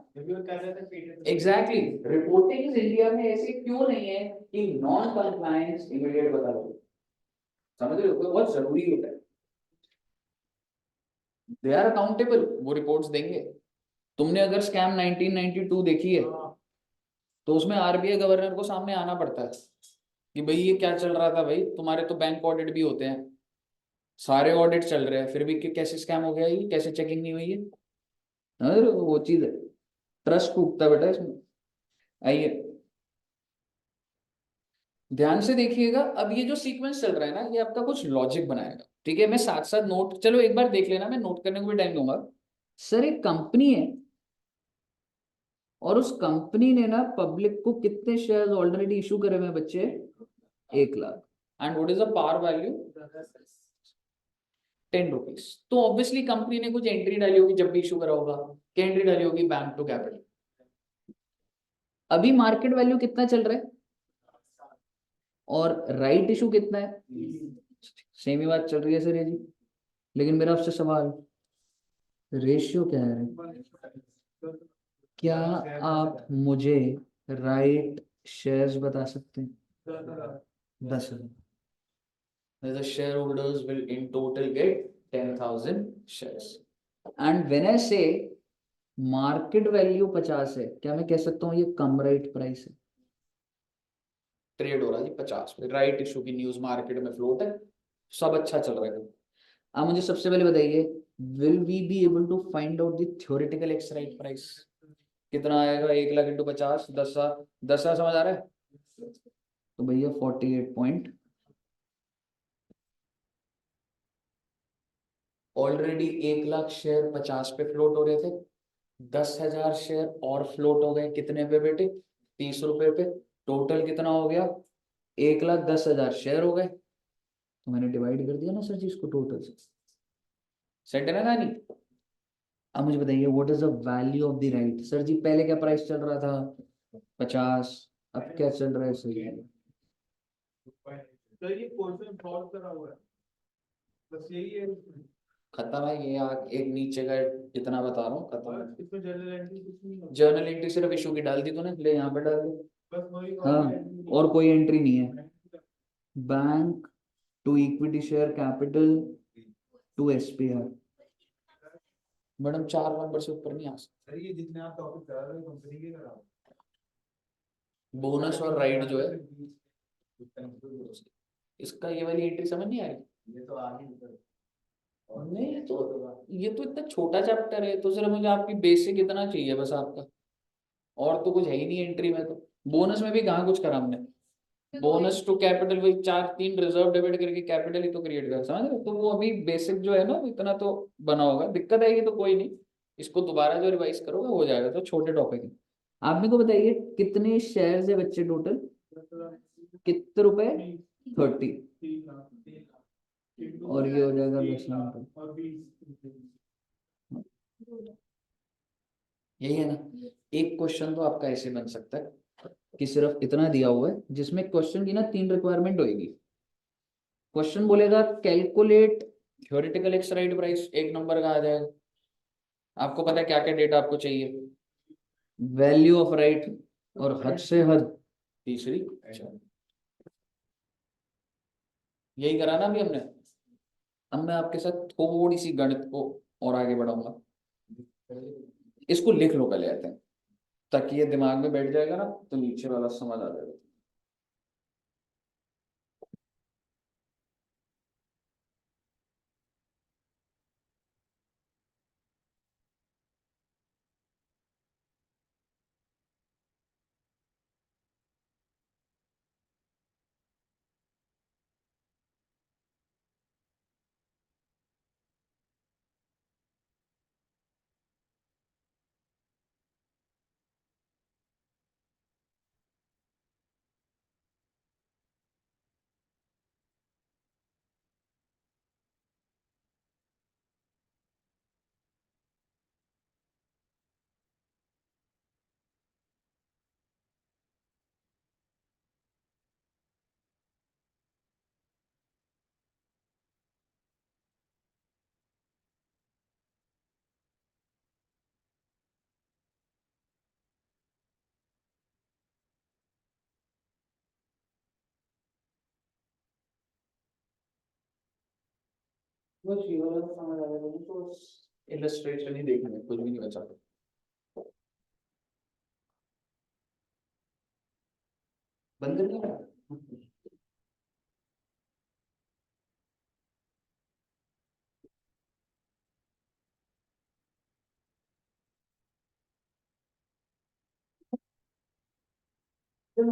एग्जैक्टली, रिपोर्टिंग इंडिया में ऐसे क्यों नहीं है कि नॉन कंप्लायंस इमीडिएट बता दो, समझ रहे हो, तो बहुत जरूरी होता है, दे आर अकाउंटेबल, वो रिपोर्ट्स देंगे। तुमने अगर स्कैम 1992 देखी है तो उसमें आरबीआई गवर्नर को सामने आना पड़ता है कि भाई ये क्या चल रहा था, भाई तुम्हारे तो बैंक ऑडिट भी होते हैं, सारे ऑडिट चल रहे हैं फिर भी कैसे स्कैम हो गया, ये कैसे चेकिंग नहीं हुई है, समझ रहे हो? वो चीज है, ट्रस्ट टूटता है बेटा इसमें। आइए ध्यान से देखिएगा, अब ये जो सीक्वेंस चल रहा है ना ये आपका कुछ लॉजिक बनाएगा, ठीक है? मैं साथ साथ नोट, चलो एक बार देख लेना, मैं नोट करने को भी टाइम दूंगा। सर एक कंपनी है और उस कंपनी ने ना पब्लिक को कितने शेयर्स ऑलरेडी इशू करे हुए हैं बच्चे, 1 lakh, and what is the par value, 10 rupees. तो ऑब्वियसली कंपनी ने कुछ एंट्री डाली होगी जब भी इशू करा होगा, क्या एंट्री डाली होगी, बैंक टू कैपिटल। अभी मार्केट वैल्यू कितना चल रहा है और राइट इशू कितना है, सेम ही बात चल रही है सर ये जी, लेकिन मेरा आपसे सवाल, रेशियो क्या है, क्या आप मुझे राइट शेयर्स बता सकते हैं, 10,000, the shareholders will in total get 10,000 shares, and when I say market value 50 है, क्या मैं कह सकता हूँ ये कम राइट प्राइस है, ट्रेड हो रहा है जी 50 पे, राइट इशू की न्यूज मार्केट में फ्लोट है, सब अच्छा चल रहा है। अब मुझे सबसे पहले बताइए, will we be able to find out the theoretical ex right price, कितना आएगा, 1 लाख इंटू 50, 10 समझ आ रहा है, तो भैया 48 पॉइंट, ऑलरेडी 1 लाख शेयर 50 पे फ्लोट हो रहे थे, 10,000 शेयर और फ्लोट हो गए कितने पे बेटे, 30 रुपए पे, टोटल कितना हो गया, 1,10,000 शेयर हो गए, तो मैंने डिवाइड कर दिया ना सर जी इसको टोटल से, सेट है ना कहानी? अब मुझे बताइए what is the value of the right, sir ji पहले क्या प्राइस चल रहा था 50, अब क्या चल रहा है सर जी, तो ये क्वेश्चन सॉल्व करा हुआ है, बस यही है इसमें। खत्म है ये, एक नीचे का जितना बता रहा हूँ खत्म है, इसमें जनरल एंट्री कुछ नहीं होता। जर्नल एंट्री सिर्फ इशू की डाल दी तूने, ले यहाँ पे डाल दी, बस वही हाँ, और कोई एंट्री नहीं है, bank to equity share capital to SPR, madam 4 number से ऊपर नहीं आ सकता, सर ये जितने आप टॉपिक करा रहे हो कंपनी के करा रहे बोनस और राइट जो है हो। इसका, ये वाली एंट्री समझ नहीं आ रही, ये तो आगे निकल नहीं तो ये तो इतना छोटा चैप्टर है, तो सिर्फ मुझे आपकी बेसिक इतना चाहिए बस आपका, और तो कुछ है ही नहीं एंट्री में, तो बोनस में भी कहाँ कुछ करा हमने, बोनस टू कैपिटल वही 4 3 रिजर्व डेबिट करके कैपिटल ही तो क्रिएट कर, समझ रहे हो? तो वो अभी बेसिक जो है ना इतना तो बना होगा, दिक्कत आएगी तो कोई नहीं, इसको दोबारा जो रिवाइज करोगे हो जाएगा, तो छोटे टॉपिक है। आप मेरे को बताइए कितने शेयर्स है बच्चे टोटल, कितने रुपए, 30, और ये हो जाएगा 10 नंबर, यही है ना? एक क्वेश्चन तो आपका ऐसे बन सकता है कि सिर्फ इतना दिया हुआ है जिसमें क्वेश्चन की ना 3 रिक्वायरमेंट होगी, क्वेश्चन बोलेगा calculate theoretical ex right price, 1 number का आ जाएगा, आपको पता है क्या क्या डेटा आपको चाहिए, वैल्यू ऑफ राइट, और हद से हद तीसरी, यही करा ना अभी हमने। अब मैं आपके साथ थोड़ी सी गणित को और आगे बढ़ाऊंगा, इसको लिख लो पहले आते हैं, ताकि ये दिमाग में बैठ जाएगा ना तो नीचे वाला समझ आ जाएगा। बस ये वाला तो समझ आ गया मुझे, तो इलस्ट्रेशन ही देखना है, कुछ भी नहीं बचा। बंद कर दिया। सर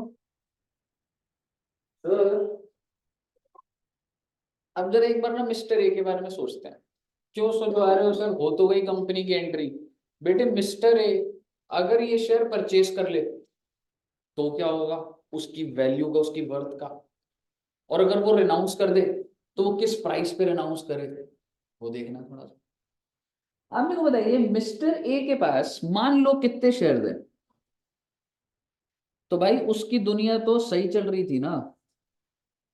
अब जरा एक बार ना मिस्टर ए के बारे में सोचते हैं। क्यों सोचवा रहे हो सर, हो तो गई कंपनी की एंट्री। बेटे मिस्टर ए अगर ये शेयर परचेज कर ले तो क्या होगा, उसकी वैल्यू का, उसकी वर्थ का। और अगर वो रिनाउंस कर दे तो वो किस प्राइस पे रिनाउंस करे, वो देखना थोड़ा सा। आप मेरे को बताइए, मिस्टर ए के पास मान लो कितने शेयर है, तो भाई उसकी दुनिया तो सही चल रही थी ना,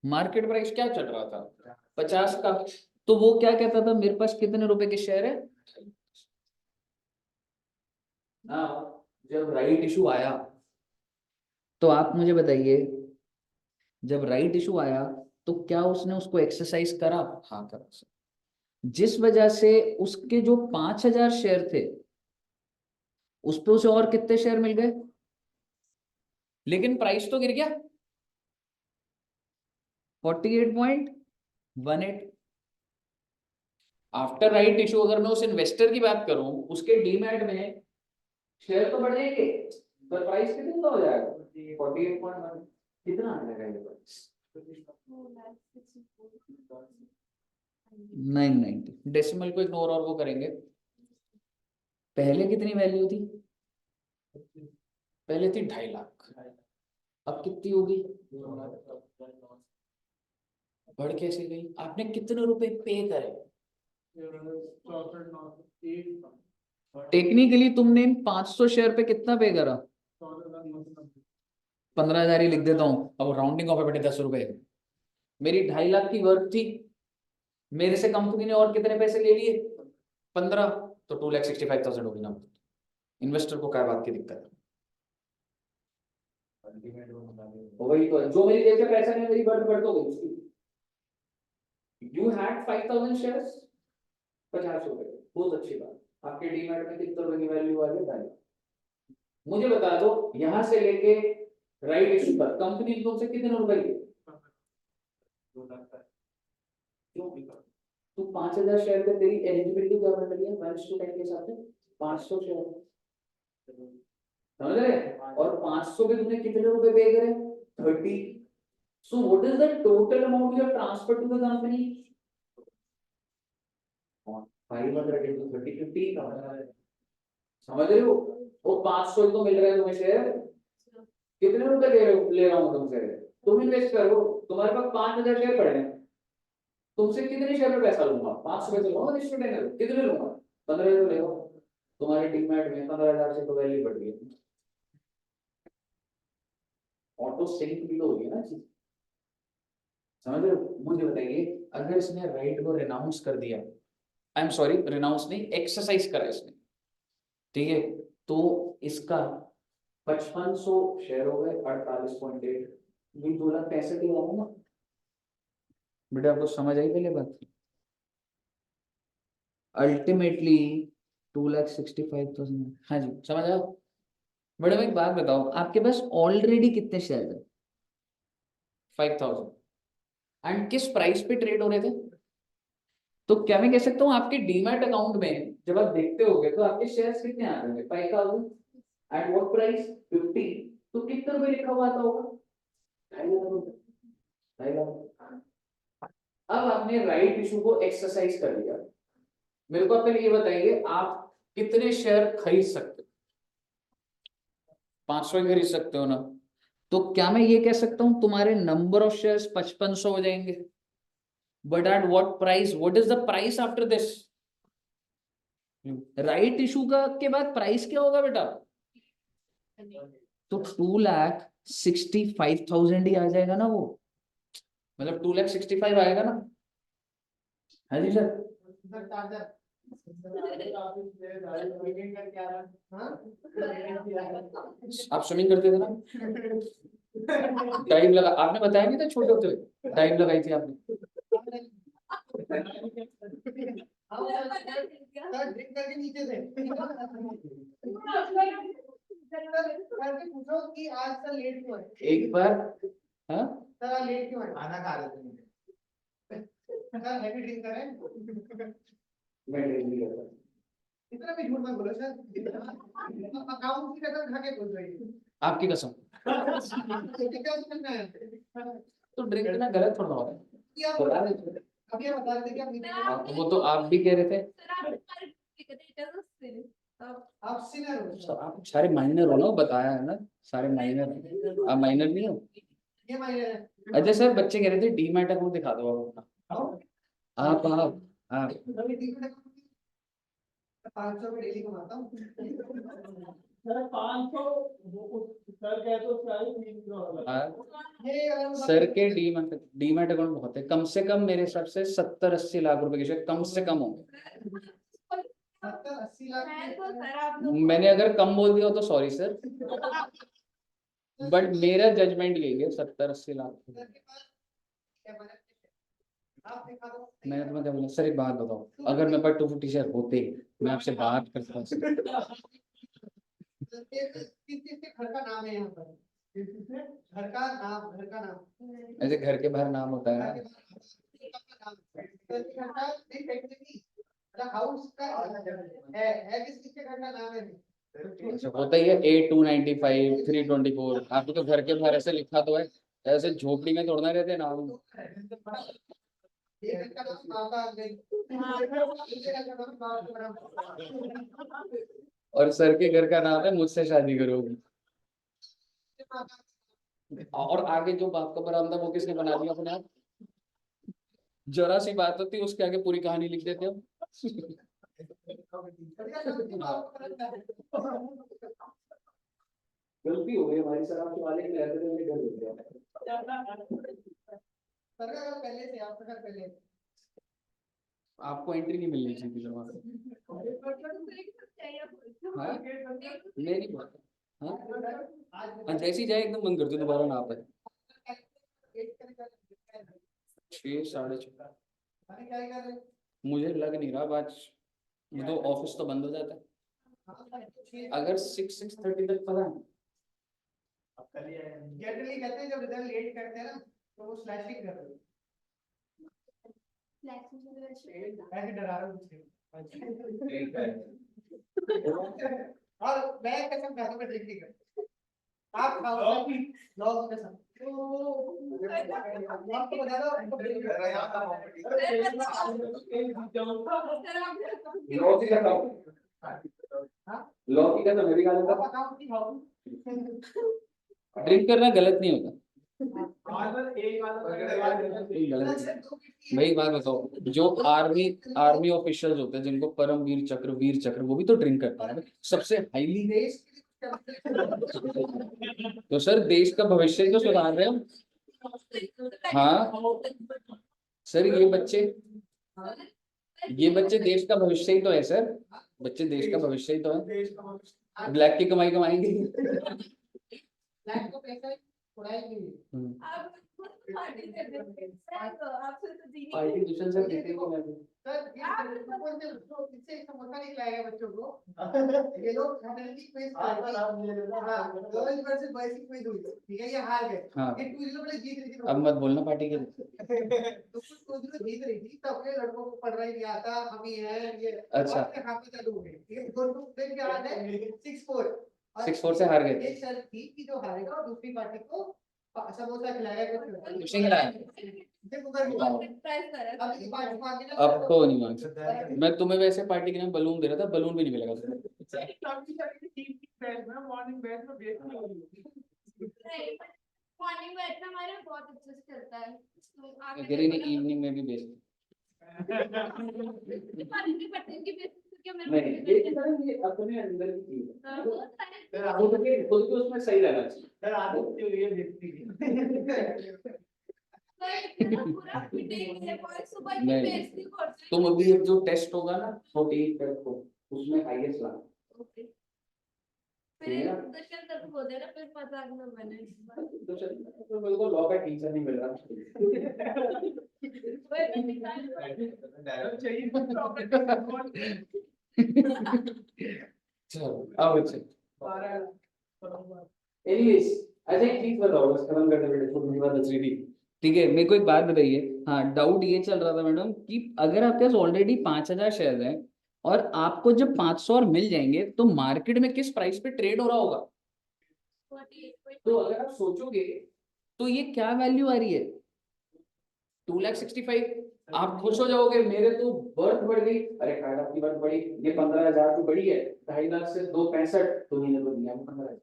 मार्केट प्राइस क्या चल रहा था, 50 का। तो वो क्या कहता था, मेरे पास कितने रुपए के शेयर है ना। जब राइट इशू आया तो आप मुझे बताइए, जब राइट इशू आया तो क्या उसने उसको एक्सरसाइज करा? हाँ करा। जिस वजह से उसके जो 5,000 शेयर थे उस पे उसे और कितने शेयर मिल गए, लेकिन प्राइस तो गिर गया 48.18। आफ्टर राइट इशू अगर मैं उस इन्वेस्टर की बात करूं, उसके डीमैट में शेयर तो बढ़ेंगे, पर प्राइस कितने का हो जाएगा, 48.1। कितना आ जाएगा ये प्राइस? 990। डेसिमल को इग्नोर और वो करेंगे। पहले कितनी वैल्यू थी? पहले थी 2.5 लाख, अब कितनी होगी? बढ़ कैसे गई? आपने कितने रुपए पे करे? टेक्निकली तुमने इन 500 शेयर पे कितना पे करा? 15,000 ही लिख देता हूँ, अब राउंडिंग ऑफ है बेटे, 10 रुपए। मेरी 2.5 लाख की वर्थ थी, मेरे से कंपनी ने और कितने पैसे ले लिए? 15, तो 2,65,000 होगी ना। इन्वेस्टर को क्या बात की दिक्कत है? वही तो है, जो मेरी जेब से पैसा नहीं, मेरी वर्थ बढ़ तो गई उसकी। यू हैड 5,000 शेयर्स, 50 रुपए, बहुत अच्छी बात। आपके डीमैट में कितने रुपए की वैल्यू आ गई? 2.5। मुझे बता दो, यहां से लेके राइट इशू पर कंपनी ने तुमसे कितने रुपए लिए? क्यों? तू 5,000 शेयर पे तेरी एलिजिबिलिटी क्या बन रही है 1:10 के हिसाब से? 500 शेयर, समझ रहे? और 500 पे तुमने कितने रुपए पे करे? 30। So what is the total amount you have transfer to the company? 500 into 30, 15। समझ रहे हो? वो 500 तो मिल रहा है तुम्हें शेयर, कितने रुपए ले रहा हूँ तुमसे? तुम इन्वेस्ट करो, तुम्हारे पास 5,000 शेयर पड़े हैं, तुमसे कितने शेयर में पैसा लूंगा? 500 पैसे लूंगा डिस्ट्रीब्यूटर, कितने लूंगा? 15 तो ले लो। तुम्हारे डीमैट में 15,000 से तो वैल्यू बढ़ गई, ऑटो सिंक भी तो हो गया ना चीज। समझ रहे हो? मुझे बताइए, अगर इसने राइट को रिनाउंस कर दिया, आई एम सॉरी, रिनाउंस नहीं, एक्सरसाइज करा इसने, ठीक है, तो इसका 5500 शेयर हो गए, 48.8, ये 2,65,000 ना। बेटा आपको समझ आई पहले बात? अल्टीमेटली 2,65,000। हाँ जी, समझ आया? मैडम एक बात बताओ, आपके पास ऑलरेडी कितने शेयर है? 5,000। एंड किस प्राइस पे ट्रेड हो रहे थे? तो क्या मैं कह सकता हूँ आपके डीमैट अकाउंट में जब आप देखते होगे तो आपके शेयर्स कितने आ रहे हैं? 5,000। At what price? 50। तो कितने रुपए लिखा हुआ आता होगा? 2.5 लाख। अब आपने राइट इशू को एक्सरसाइज कर लिया, मेरे को पहले ये बताइए, आप कितने शेयर खरीद सकते हो? 500 ही खरीद सकते हो ना। तो क्या मैं ये कह सकता हूं तुम्हारे नंबर ऑफ शेयर्स 5500 हो जाएंगे? But at what price? What is the price after this? Right issue का के बाद प्राइस क्या होगा बेटा? तो 2,65,000 ही आ जाएगा ना वो, मतलब 2,65,000 आएगा ना। हाँ जी सर। आप स्विमिंग करते थे ना? टाइम लगा, आपने बताया नहीं था छोटे होते हुए, टाइम लगाई थी आपने। सर ड्रिंक करके नीचे से करके पूछो कि आज सर लेट क्यों है। एक बार हाँ सर आज लेट क्यों है। खाना खा रहे थे सर हैवी ड्रिंक कर रहे हैं। मैं ड्रिंक नहीं करता। इतना भी झूठ मत बोलो सर। अकाउंट की कसम खा के बोल रही है। आपकी कसम। क्या समझ में आया? तो ड्रिंक करना गलत थोड़ा होता है। कि आप बता रहे थे। अभी आप बता रहे थे कि आप नहीं वो तो आप भी कह रहे थे। आप सिनर हो। तो आप सारे माइनर हो ना, वो बताया है ना, सारे माइनर। आप माइनर नहीं हो। ये मायने है। अजय सर बच्चे कह रहे थे डीमैट अकाउंट दिखा दो आओ। आप अभी ठीक है। 500 में डेली कमाता हूँ। सर 500 सर कह तो 40 ये अगर मैं सर के डीमैट अकाउंट बहुत है, कम से कम मेरे हिसाब से 70-80 लाख रुपए के शायद कम से कम होंगे। 70-80 लाख मैंने अगर कम बोल दिया हो तो सॉरी सर, बट मेरा जजमेंट यही है 70-80 लाख। सर के पास क्या बना है? आप दिखा दो। मैंने तुम्हें क्या बोला सर, एक बात बताओ, अगर मेरे पास 250 शेयर होते मैं आपसे बात करता। किस के घर का नाम है यहाँ पर? घर का नाम ऐसे घर के बाहर नाम होता है ना। हाउस का है किसके घर का नाम है? अच्छा, होता ही है 8295 324। आपके तो घर के बाहर ऐसे लिखा तो है, ऐसे झोपड़ी में तोड़ना रहते हैं नाम। ये घर का नाम माता और सर के घर का नाम है मुझसे शादी करोगी। और आगे जो बाप का बरामदा वो किसने बना दिया अपने आप। जरा सी बात होती है उसके आगे पूरी कहानी लिख देते हो। गलती हो गई हमारी सर, आपके वाले में रहते थे घर हो गया। पहले से आपका घर पहले आपको एंट्री नहीं मिलनी चाहिए थी वहाँ। हाँ मैं नहीं बोलता। हाँ जैसी जाए एकदम बंद कर दो, दोबारा ना आए। 6-6:30 मुझे लग नहीं रहा आज, तो ऑफिस तो बंद हो जाता है। अगर 6-6:30 तक पता है। जनरली कहते हैं जब रिजल्ट लेट करते हैं ना तो वो स्लैशिंग कर रहे हैं। ऐसे डरा रहा हूँ मुझे। और मैं कसम खाता हूँ मैं ड्रिंक नहीं करता। आप खाओ लॉग कसम। आपको बता दो लौकी का तो लौकी का तो मैं भी खा लेता। आप अकाउंट की खाओ। ड्रिंक करना गलत नहीं होता। भाई बात बताओ, जो आर्मी ऑफिशियल्स होते हैं जिनको परमवीर चक्र वीर चक्र, वो भी तो ड्रिंक करता है सबसे हाईली। देश तो सर देश का भविष्य ही तो सुधार रहे हम। हाँ सर ये बच्चे देश का भविष्य ही तो है सर, बच्चे देश का भविष्य ही तो है। ब्लैक की कमाई कमाएंगे। ब्लैक को पैसा उड़ाएंगे। पार्टी दूसरे सर देते हैं सर इससे समोसा नहीं खिलाएगा बच्चों को। ये लोग family quiz girls versus boys की क्विज हुई, ठीक है, ये हार गए। हाँ ये 2-0 पे जीत रही थी। अब मत बोलना पार्टी के लिए। तो कुछ 2-0 जीत रही थी, तो अपने लड़कों को पढ़ रहा ही नहीं आता, हम ही हैं ये। अच्छा। और खाते चालू हो गए, ठीक है। दोनों दिन क्या हाल है 6-4। 6-4 से हार गए। एक शर्त थी कि जो हारेगा और दूसरी पार्टी को समोसा खिलाएगा कुछ। कुछ नहीं खिलाया। अब तो नहीं मांग सकता। मैं तुम्हें वैसे पार्टी के नाम बलून दे रहा था, बलून भी नहीं मिलेगा तुम्हें। मॉर्निंग बैच में बेच नहीं हो रही। मॉर्निंग बैच में हमारे बहुत अच्छे से चलता है। तो आप इवनिंग में भी बेच नहीं, ये अपने अंदर की चीज है। फिर आपको तो खुद को उसमें सही रहना चाहिए। सर आदत के लिए देखती है। नहीं तुम अभी एक जो टेस्ट होगा ना 14 टेस्ट को, उसमें हाईएस्ट ला। तो बिल्कुल लॉ का टीचर नहीं मिल रहा। चलो अब अच्छा एनीवेज अच्छा एक चीज बताओ बस खत्म कर दे बेटे छोटी बात बच रही थी ठीक है मेरे को एक बात बताइए हाँ डाउट ये चल रहा था मैडम कि अगर आपके पास ऑलरेडी 5,000 शेयर हैं और आपको जब 500 और मिल जाएंगे तो मार्केट में किस प्राइस पे ट्रेड हो रहा होगा तो अगर आप सोचोगे तो ये क्या वैल्यू आ रही है 2,65,000 आप खुश हो जाओगे मेरे तो बर्थ बढ़ गई अरे खायदा की बर्थ बढ़ी ये 15,000 तो बढ़ी है 2.5 लाख से 265 तो मैंने तो दिया 15,000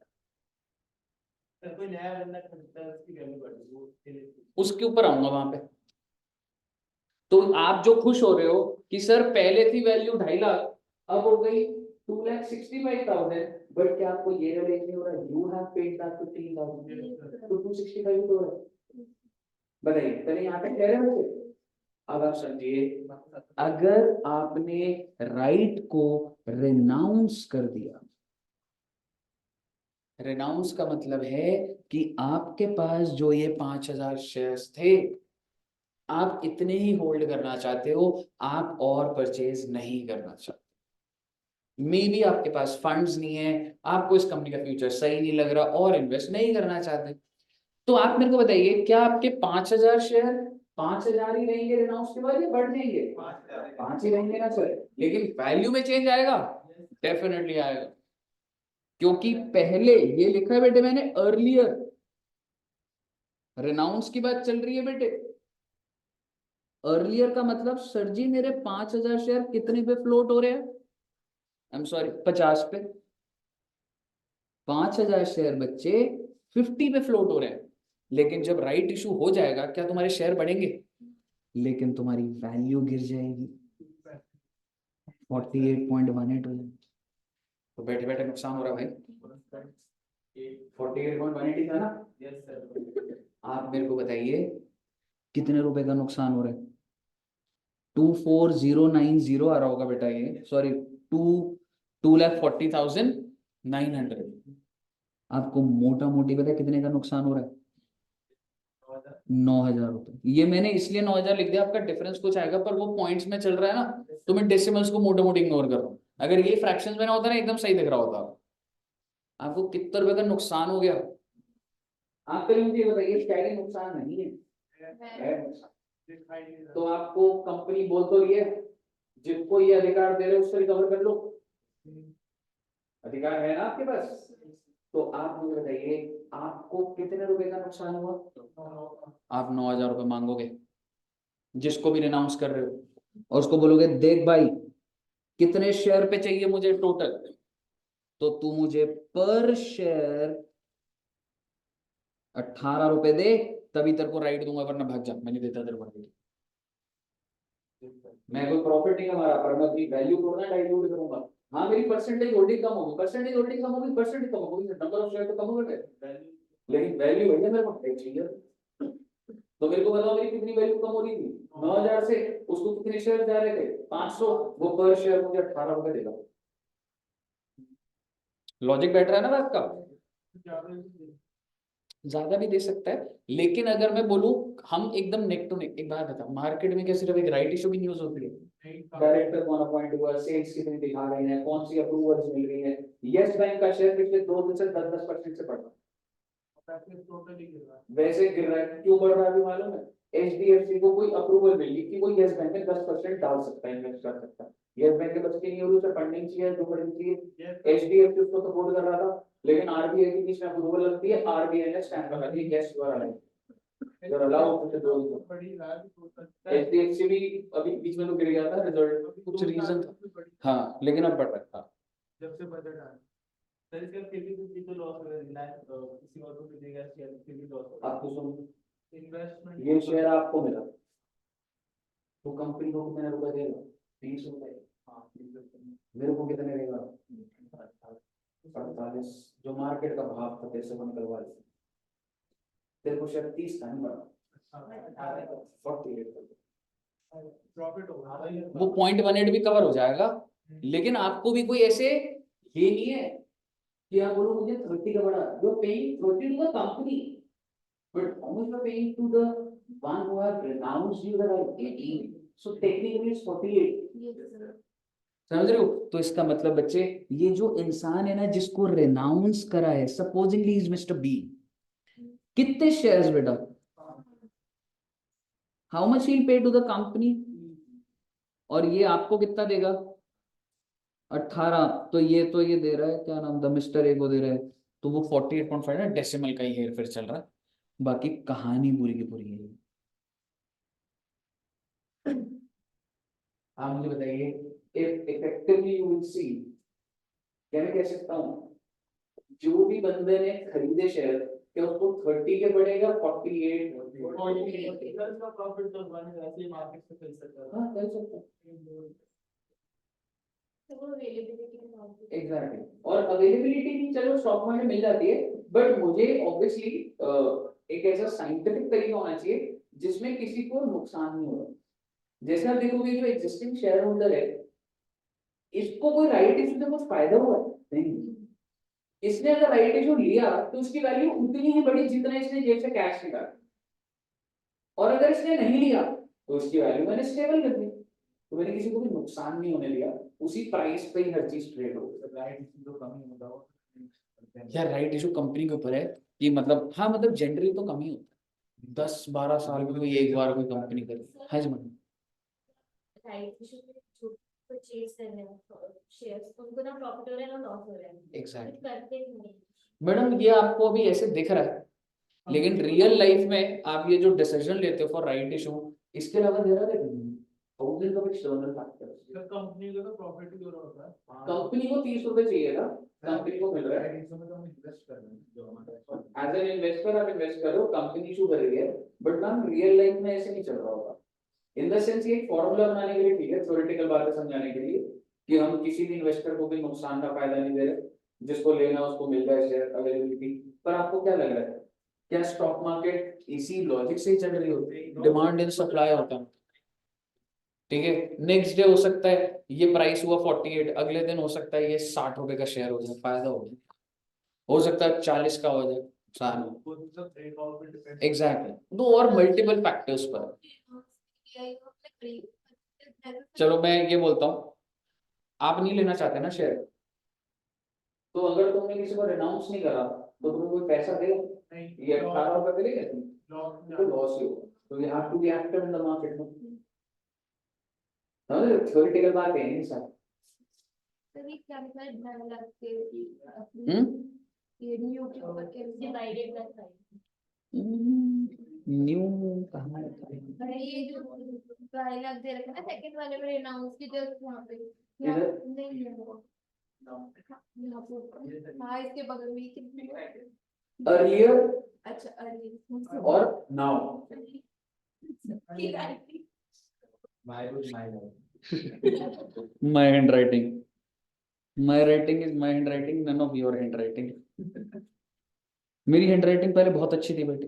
कोई नया बंदा खरीदता है उसकी वैल्यू बढ़ेगी उसके ऊपर आऊंगा वहां पे तो आप जो खुश हो रहे हो कि सर पहले थी वैल्यू 2.5 लाख अब हो गई 2,65,000 बट क्या आपको ये रियलाइज नहीं हो रहा यू हैव पेड दैट 15,000 तो 265 तो है बताइए पहले यहाँ पे कह रहे हो अब आप समझिए अगर आपने राइट को रिनाउंस कर दिया रिनाउंस का मतलब है कि आपके पास जो ये 5,000 शेयर्स थे आप इतने ही होल्ड करना चाहते हो आप और परचेज नहीं करना चाहते मे बी आपके पास फंड्स नहीं है आपको इस कंपनी का फ्यूचर सही नहीं लग रहा और इन्वेस्ट नहीं करना चाहते तो आप मेरे को बताइए क्या आपके 5,000 शेयर 5,000 ही रहेंगे रिनाउंस के बाद या बढ़ जाएंगे 5 ही रहेंगे ना सर लेकिन वैल्यू में चेंज आएगा डेफिनेटली आएगा क्योंकि पहले ये लिखा है बेटे मैंने अर्लियर रिनाउंस की बात चल रही है बेटे अर्लियर का मतलब सर जी मेरे 5,000 शेयर कितने पे फ्लोट हो रहे हैं आई एम सॉरी 50 पे 5,000 शेयर बच्चे 50 पे फ्लोट हो रहे हैं लेकिन जब राइट इशू हो जाएगा क्या तुम्हारे शेयर बढ़ेंगे लेकिन तुम्हारी वैल्यू गिर जाएगी 48.18 हो जाएगी तो बैठे बैठे नुकसान हो रहा है भाई 48.18 था ना आप मेरे को बताइए कितने रुपए का नुकसान हो रहा है 24,090 आ रहा होगा बेटा ये सॉरी 2,40,900 आपको मोटा मोटी पता है कितने का नुकसान हो रहा है 9,000 रुपए ये मैंने इसलिए 9,000 लिख दिया आपका डिफरेंस कुछ आएगा पर वो पॉइंट्स में चल रहा है ना तो मैं डेसिमल्स को मोटा मोटी इग्नोर कर रहा हूँ अगर ये फ्रैक्शंस में ना होता ना एकदम सही दिख रहा होता आपको कितने रुपए का नुकसान हो गया आप पहले मुझे बताइए क्या ये नुकसान नहीं है तो आपको कंपनी बोल तो रही है जिसको ये अधिकार दे रहे हो उसको रिकवर कर लो अधिकार है ना आपके पास तो आप मुझे बताइए आपको कितने रुपए का नुकसान हुआ आप 9,000 रुपए मांगोगे जिसको भी रिनाउंस कर रहे हो और उसको बोलोगे देख भाई कितने शेयर पे चाहिए मुझे टोटल तो तू मुझे पर शेयर 18 रुपए दे तभी तेरे को राइट दूंगा वरना भाग जा मैं नहीं देता तेरे को राइट मैं कोई प्रॉफिट नहीं कमा रहा पर मैं अपनी वैल्यू को ना डाइल्यूट करूंगा हाँ मेरी परसेंटेज होल्डिंग कम होगी परसेंटेज होल्डिंग कम होगी परसेंटेज कम होगी नंबर ऑफ शेयर तो कम होगा लेकिन वैल्यू भैया मेरे को चाहिए तो मेरे को बताओ मेरी कितनी वैल्यू कम हो रही थी 9,000 से उसको कितने शेयर जा रहे थे 500 वो पर शेयर मुझे 18 रुपए देगा लॉजिक बैठ रहा है ना बात का ज्यादा भी दे सकता है लेकिन अगर मैं बोलूं हम एकदम नेक टू नेक एक बात बता मार्केट में क्या सिर्फ एक राइट इशू की न्यूज होती है डायरेक्टर कौन अपॉइंट हुआ सेल्स कितनी दिखा रहे हैं कौन सी अप्रूवल्स मिल रही है यस बैंक का शेयर पिछले 2 दिन से 10% से बढ़ रहा है वैसे गिर रहा है क्यों बढ़ रहा है अभी मालूम है HDFC को कोई अप्रूवल मिली कि वो यस बैंक में 10% डाल सकता है इन्वेस्ट कर सकता है यस बैंक के बस की नहीं हो रही उसे फंडिंग चाहिए जो फंडिंग चाहिए HDFC उसको सपोर्ट कर रहा था लेकिन RBI के बीच में अप्रूवल लगती है RBI ने स्टैंप लगा दिया yes you are allowed HDFC भी अभी बीच में तो गिर गया था रिजल्ट कुछ रीजन हाँ लेकिन अब बढ़ रहा था जब से बजट आया सर इसका फिर भी तो लॉस हो रहा है किसी और को भी देगा शेयर फिर भी लॉस हो रहा है आपको सुन इन्वेस्टमेंट ये शेयर आपको मिला तो कंपनी को कितने रुपए देगा 30 रुपए मेरे को कितने देगा 48 जो मार्केट का भाव था 53 करवा तेरे को शेयर 30 का नहीं बड़ा 48 प्रॉफिट होगा वो 0.18 भी कवर हो जाएगा लेकिन आपको भी कोई ऐसे ये नहीं है कि आप बोलो मुझे 30 का बड़ा you are paying 30 to the company but how much you are paying to the one who have renounced you that are 18, so technically it's 48. Yes, sir. समझ रहे हो? तो इसका मतलब बच्चे, ये जो इंसान है ना जिसको रेनाउंस करा है, सपोजिंगली इज मिस्टर बी, कितने शेयर्स बेटा, हाउ मच ही पे टू द कंपनी, और ये आपको कितना देगा, 18, तो ये दे रहा है, क्या नाम था, मिस्टर ए को दे रहा है, तो वो 48.5 ना, डेसिमल का ही हेर फेर चल रहा है, बाकी कहानी पूरी की पूरी है। आप मुझे बताइए, if effectively you will see, क्या मैं कह सकता हूँ, जो भी बंदे ने खरीदे शेयर, क्या उसको 30 के पड़ेगा, 48 का प्रॉफिट तो बने ऐसे ही मार्केट से खरीद सकता है। हाँ कर सकता है, तो वो availability के नाम पे। एग्जैक्टली। और अवेलेबिलिटी भी चलो स्टॉक मार्केट मिल जाती है, बट मुझे ऑब्वियसली एक ऐसा साइंटिफिक तरीका होना चाहिए जिसमें किसी को नुकसान नहीं हो। जैसे आप देखोगे जो एग्जिस्टिंग शेयर होल्डर है, इसको कोई राइट इशू से कुछ फायदा हुआ नहीं, इसने अगर राइट इशू लिया तो उसकी वैल्यू उतनी ही बड़ी जितना इसने जेब से कैश निकाला, और अगर इसने नहीं लिया तो उसकी वैल्यू मैंने स्टेबल कर दी, तो मैंने किसी को भी नुकसान नहीं होने दिया, उसी प्राइस पे ही हर चीज ट्रेड हो। राइट इशू तो कम ही होता हो यार राइट इशू कंपनी के ऊपर है कि मतलब, हाँ मतलब जनरली तो कम ही होता है, 10-12 साल में कोई एक बार कोई कंपनी करे। हाँ जी मैडम। राइट इशू में जो परचेज कर रहे हैं शेयर्स, उनको ना प्रॉफिट हो रहा है ना लॉस हो रहा है, एग्जैक्ट करते ही नहीं। मैडम, ये आपको अभी ऐसे दिख रहा है, लेकिन रियल लाइफ में आप ये जो डिसीजन लेते हो फॉर राइट इशू, इसके अलावा there are thousand of external factors. Company को तो प्रॉफिट ही हो रहा होता है। कंपनी को 30 रुपए चाहिए था, कंपनी को मिल रहा है, इसमें तो हम इन्वेस्ट कर रहे हैं जो हमारा एज एन इन्वेस्टर आप इन्वेस्ट करो, कंपनी इशू कर रही है, बट मैम रियल लाइफ में ऐसे नहीं चल रहा होगा। इन द सेंस ये एक फॉर्मूला बनाने के लिए ठीक है, थ्योरेटिकल बातें समझाने के लिए, कि हम किसी भी इन्वेस्टर को भी नुकसान का फायदा नहीं दे रहे, जिसको लेना उसको मिल रहा है शेयर अवेलेबिलिटी। पर आपको क्या लग रहा है, क्या स्टॉक मार्केट इसी लॉजिक से ही चल रही होती है, डिमांड एंड सप्लाई होता है, ठीक है, नेक्स्ट डे हो सकता है ये प्राइस हुआ 48, अगले दिन हो सकता है ये 60 रुपए का शेयर हो जाए, फायदा हो सकता है 40 का हो जाए, एग्जैक्टली। दो और मल्टीपल फैक्टर्स पर। चलो मैं ये बोलता हूँ, आप नहीं लेना चाहते ना शेयर, तो अगर तुमने किसी को रिनाउंस नहीं करा तो तुम्हें कोई पैसा देगा नहीं, ये 18 रुपए देगा तुम, तो लॉस ही होगा, तो you have to be active in the market में। समझ रहे हो, थ्योरेटिकल बात है नहीं सर। सभी क्या मतलब ध्यान रखते हम्म ये न्यू के ऊपर के डिवाइडेड बाय साइज। न्यू कहाँ है? अरे ये जो डायलॉग दे रखा है ना सेकंड वाले में अनाउंस की जस्ट वहां पे इधर? नहीं है वो यहाँ पे हाँ इसके बगल में कितने अर्लियर अच्छा अरे और now. My handwriting. My writing is my handwriting, none of your handwriting. मेरी हैंडराइटिंग पहले बहुत अच्छी थी बेटे,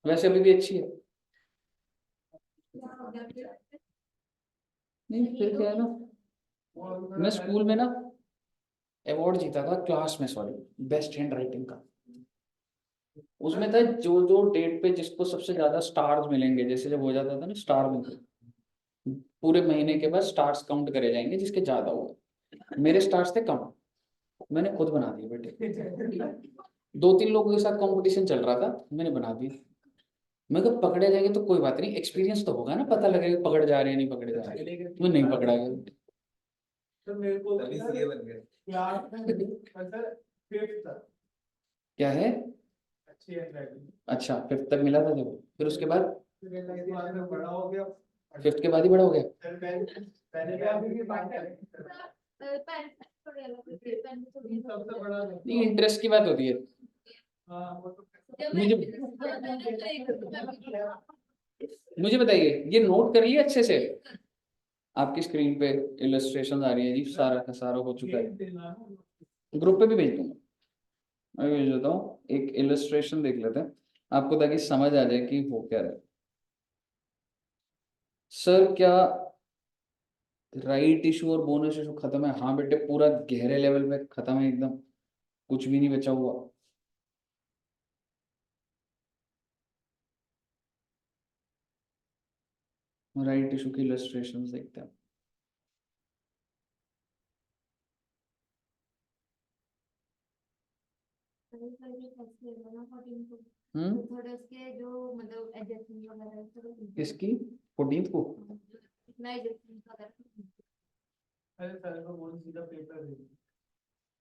वैसे अभी भी अच्छी है। नहीं फिर क्या है ना, मैं स्कूल में ना अवार्ड जीता था, क्लास में सॉरी, बेस्ट हैंडराइटिंग का। उसमें था जो जो डेट पे जिसको सबसे ज्यादा स्टार्स मिलेंगे, जैसे जब हो जाता था ना स्टार मिलते, पूरे महीने के बाद स्टार्स काउंट करे जाएंगे जिसके ज्यादा हुए। मेरे स्टार्स थे कम, मैंने खुद बना दिए बेटे। 2-3 लोगों के साथ कंपटीशन चल रहा था, मैंने बना दिया। मैं कब पकड़े जाएंगे तो कोई बात नहीं, एक्सपीरियंस तो होगा ना, पता लगेगा पकड़ जा रहे हैं नहीं पकड़े जा रहे हैं। मैं नहीं पकड़ा गया तो मेरे को तभी सीए बन गया क्लास में सर 5th तक क्या है। अच्छी हैंडराइटिंग, अच्छा 5th तक मिला था जब, फिर उसके बाद फिर बाद में बड़ा हो गया, 5th के बाद ही बड़ा हो गया। पहले क्या अभी की बात है सबसे बड़ा नहीं इंटरेस्ट की बात होती है। मुझे बताइए, ये नोट कर लिया अच्छे से, आपकी स्क्रीन पे इलस्ट्रेशन आ रही है जी, सारा का सारा हो चुका है, ग्रुप पे भी भेज दूंगा, मैं भेज देता हूँ, एक इलस्ट्रेशन देख लेते हैं आपको, ताकि समझ आ जाए कि हो क्या रहा है। सर क्या राइट इशू और बोनस इशू खत्म है? हाँ बेटे पूरा गहरे लेवल पे खत्म है एकदम, कुछ भी नहीं बचा हुआ। राइट इशू की इलस्ट्रेशंस देखते हैं। हम्म, थोड़े उसके जो मतलब एडजस्टमेंट वगैरह है, थोड़ा किसकी 14th को? इतना एडजस्टमेंट वगैरह अरे सर को बोल सीधा पेपर दे।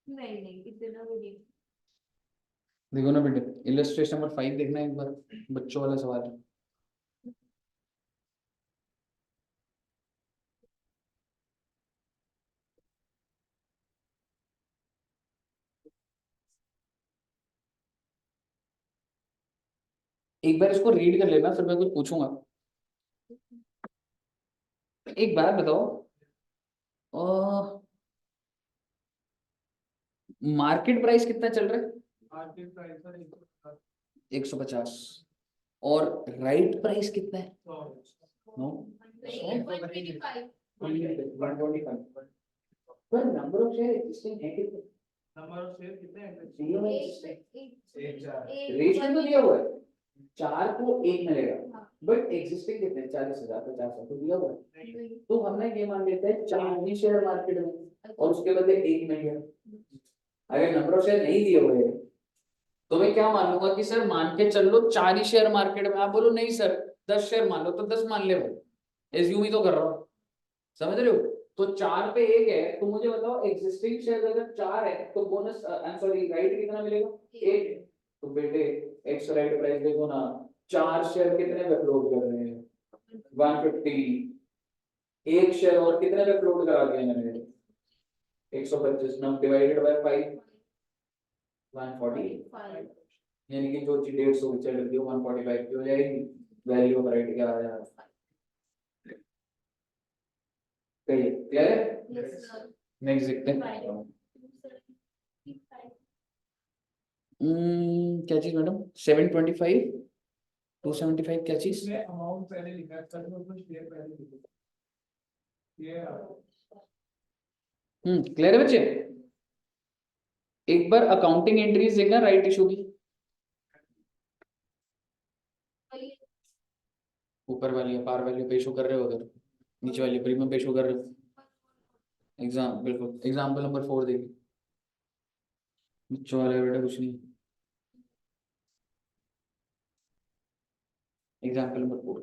नहीं नहीं इतना भी नहीं। देखो ना बेटे, इलस्ट्रेशन नंबर 5 देखना एक बार, बच्चों वाला सवाल है। एक बार इसको रीड कर लेना, फिर मैं कुछ पूछूंगा। एक बात बताओ, मार्केट प्राइस कितना चल रहा है? Market price sir 150। और राइट प्राइस कितना है? 100। नो, नहीं 125 125। पर नंबर ऑफ शेयर एग्जिस्टिंग है कितने? नंबर ऑफ शेयर कितने हैं? जीरो में एक चार। रेशियो तो दिया हुआ है, 4 को 1 मिलेगा, हाँ। बट एग्जिस्टिंग कितने? 40,000, 50,000 तो दिया हुआ है। नहीं। तो हमने ये मान लेते हैं 4 ही शेयर मार्केट में और उसके बदले 1 मिल गया। अगर नंबर ऑफ शेयर नहीं दिए हुए तो मैं क्या मान लूंगा कि सर मान के चल लो 4 ही शेयर मार्केट में। आप बोलो नहीं सर 10 शेयर मान लो, तो 10 मान ले भाई, एज्यूम ही तो कर रहा हूँ, समझ रहे हो? तो 4 पे 1 है, तो मुझे बताओ एग्जिस्टिंग शेयर अगर 4 है तो bonus I am sorry right कितना मिलेगा? 1 है। तो बेटे एक्स राइट प्राइस देखो ना, 4 शेयर कितने पे फ्लोट कर रहे हैं? 150। 1 शेयर और कितने पे फ्लोट करा दिया मैंने? 125 ना डिवाइडेड बाय 5, 140। यानी कि जो चीज 150 चल रही है 145 की हो जाएगी। वैल्यू ऑफ राइट क्या आ जाएगा? क्लियर है? Yes, sir. नेक्स्ट देखते हैं। क्या चीज मैडम? 725 275 क्या चीज? इसमें अमाउंट पहले लिखा है सर, उसमें शेयर पहले लिखा है। ये क्लियर है बच्चे? एक बार अकाउंटिंग एंट्रीज देखना राइट इशू की। ऊपर वाली पार वैल्यू पे इशू कर रहे हो, उधर नीचे वाली प्रीमियम पे इशू कर रहे हो। बिल्कुल एग्जाम्पल नंबर 4 देखिए, बच्चों वाले बेटा कुछ नहीं। Example number 4।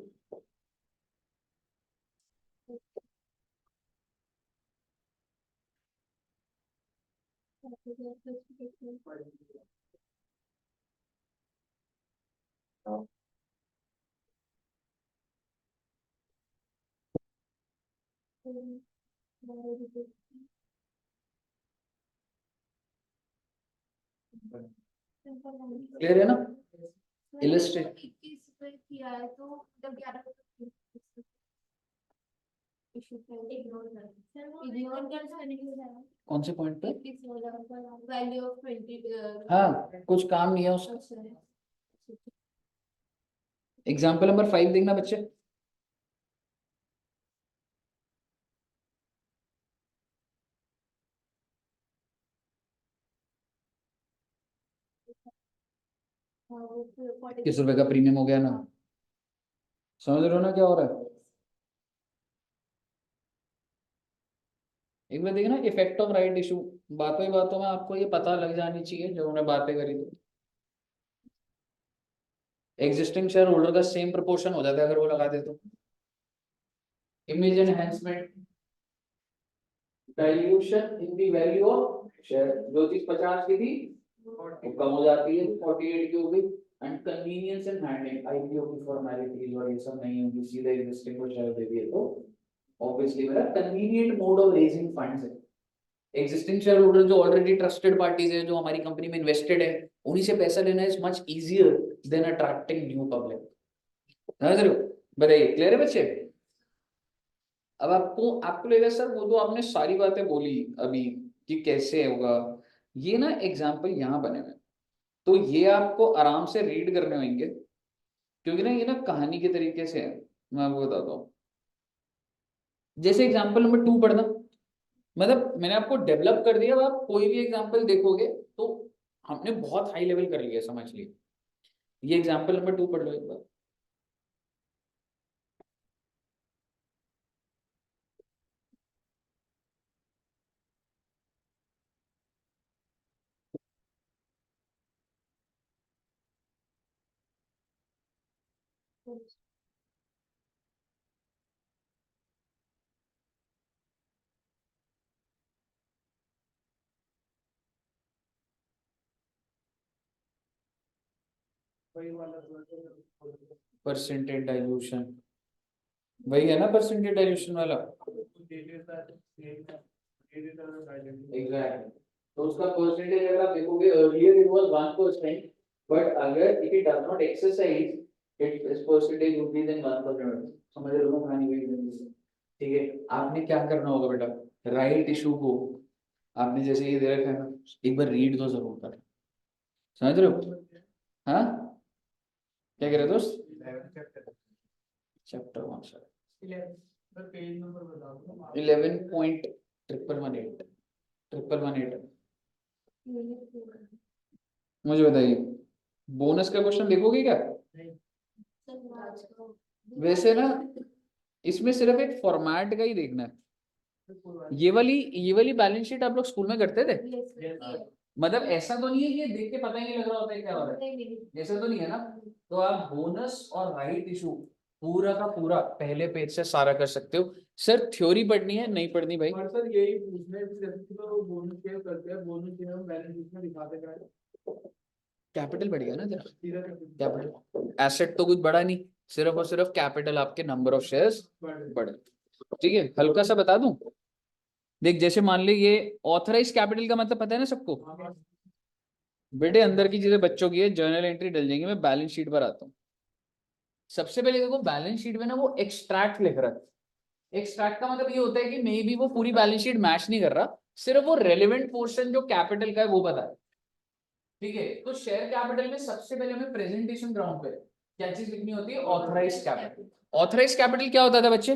क्लियर है ना? Illustrate. 21 पे किया है तो मतलब 11 इग्नोर करने के लिए कौन से पॉइंट पे? वैल्यू ऑफ 20 हाँ, कुछ काम नहीं है उसका। एग्जाम्पल नंबर 5 देखना बच्चे। किस रुपए का प्रीमियम हो गया ना? समझ रहे हो ना क्या हो रहा है? एक बार देखना इफेक्ट ऑफ राइट इशू। बातों ही बातों में आपको ये पता लग जानी चाहिए जब हमने बातें करी थी। एग्जिस्टिंग शेयर होल्डर का सेम प्रोपोर्शन हो जाता है अगर वो लगा दे तो। Image enhancement, dilution in the value of share, जो चीज 50 की थी वो कम हो जाती है 48 की हो गई। And convenience in handling, IPO की फॉर्मेलिटीज और ये सब नहीं होगी, सीधे एग्जिस्टिंग को शेयर दे दिए तो ऑब्वियसली मेरा convenient mode of raising funds है। एग्जिस्टिंग शेयर होल्डर जो ऑलरेडी ट्रस्टेड पार्टीज है, जो हमारी कंपनी में इन्वेस्टेड है, उन्हीं से पैसा लेना is much easier than attracting new public. समझ रहे हो? बताइए क्लियर है बच्चे? अब आपको आपको लगेगा सर वो तो आपने सारी बातें बोली अभी कि कैसे होगा, ये ना एग्जाम्पल यहाँ बने हुए, तो ये आपको आराम से रीड करने होंगे क्योंकि ना ये ना कहानी के तरीके से है। मैं आपको बताता हूँ, जैसे एग्जाम्पल नंबर 2 पढ़ना, मतलब मैंने आपको डेवलप कर दिया। अब आप कोई भी एग्जाम्पल देखोगे तो हमने बहुत हाई लेवल कर लिया, समझ लिए। ये एग्जाम्पल नंबर 2 पढ़ लो एक बार। वही वाला परसेंटेज डाइल्यूशन, वही है ना परसेंटेज डाइल्यूशन वाला। एग्जैक्टली, तो उसका परसेंटेज अगर आप देखोगे अर्लियर इट वाज 1%, बट अगर if it does not exercise it percentage would be then 1%। समझ रहे हो कहानी वही। ठीक है, आपने क्या करना होगा बेटा, राइट इशू को आपने जैसे ये दे रखा है ना, एक बार रीड तो जरूर कर, समझ रहे हो? हाँ, क्या कह रहे हो दोस्त? चैप्टर 1 सर, पेज नंबर बता दो। 11.1118 मुझे बताइए, बोनस का क्वेश्चन देखोगे क्या? वैसे ना इसमें सिर्फ एक फॉर्मेट का ही देखना है। ये वाली बैलेंस शीट आप लोग स्कूल में करते थे? मतलब ऐसा तो नहीं है कि ये देख के पता ही नहीं लग रहा होता है क्या हो रहा है, ऐसा तो नहीं है ना? तो आप बोनस और राइट इशू पूरा का पूरा पहले पेज से सारा कर सकते हो। सर थ्योरी पढ़नी है, नहीं पढ़नी भाई? और सर यही पूछना है कि जैसे तो वो बोनस शेयर करते हैं, बोनस शेयर हम बैलेंस शीट में दिखाते क्या है? कैपिटल बढ़ गया ना तेरा, सीधा कैपिटल एसेट तो कुछ बढ़ा नहीं, सिर्फ और सिर्फ कैपिटल आपके नंबर ऑफ शेयर्स बढ़े। ठीक है, हल्का सा बता दूं, देख जैसे मान ले ये ऑथराइज कैपिटल का मतलब पता है ना सबको? बेटे अंदर की चीजें बच्चों की है, जर्नल एंट्री डल जाएंगे, मैं बैलेंस शीट पर आता हूँ। सबसे पहले देखो बैलेंस शीट में ना वो एक्सट्रैक्ट लिख रहा है। एक्सट्रैक्ट का मतलब ये होता है कि मे बी वो पूरी बैलेंस शीट मैच नहीं कर रहा, सिर्फ वो रेलेवेंट पोर्शन जो कैपिटल का है वो बता है। ठीक है, तो शेयर कैपिटल में सबसे पहले हमें प्रेजेंटेशन ग्राउंड पे क्या चीज लिखनी होती है? Authorise capital. ऑथराइज कैपिटल क्या होता था बच्चे?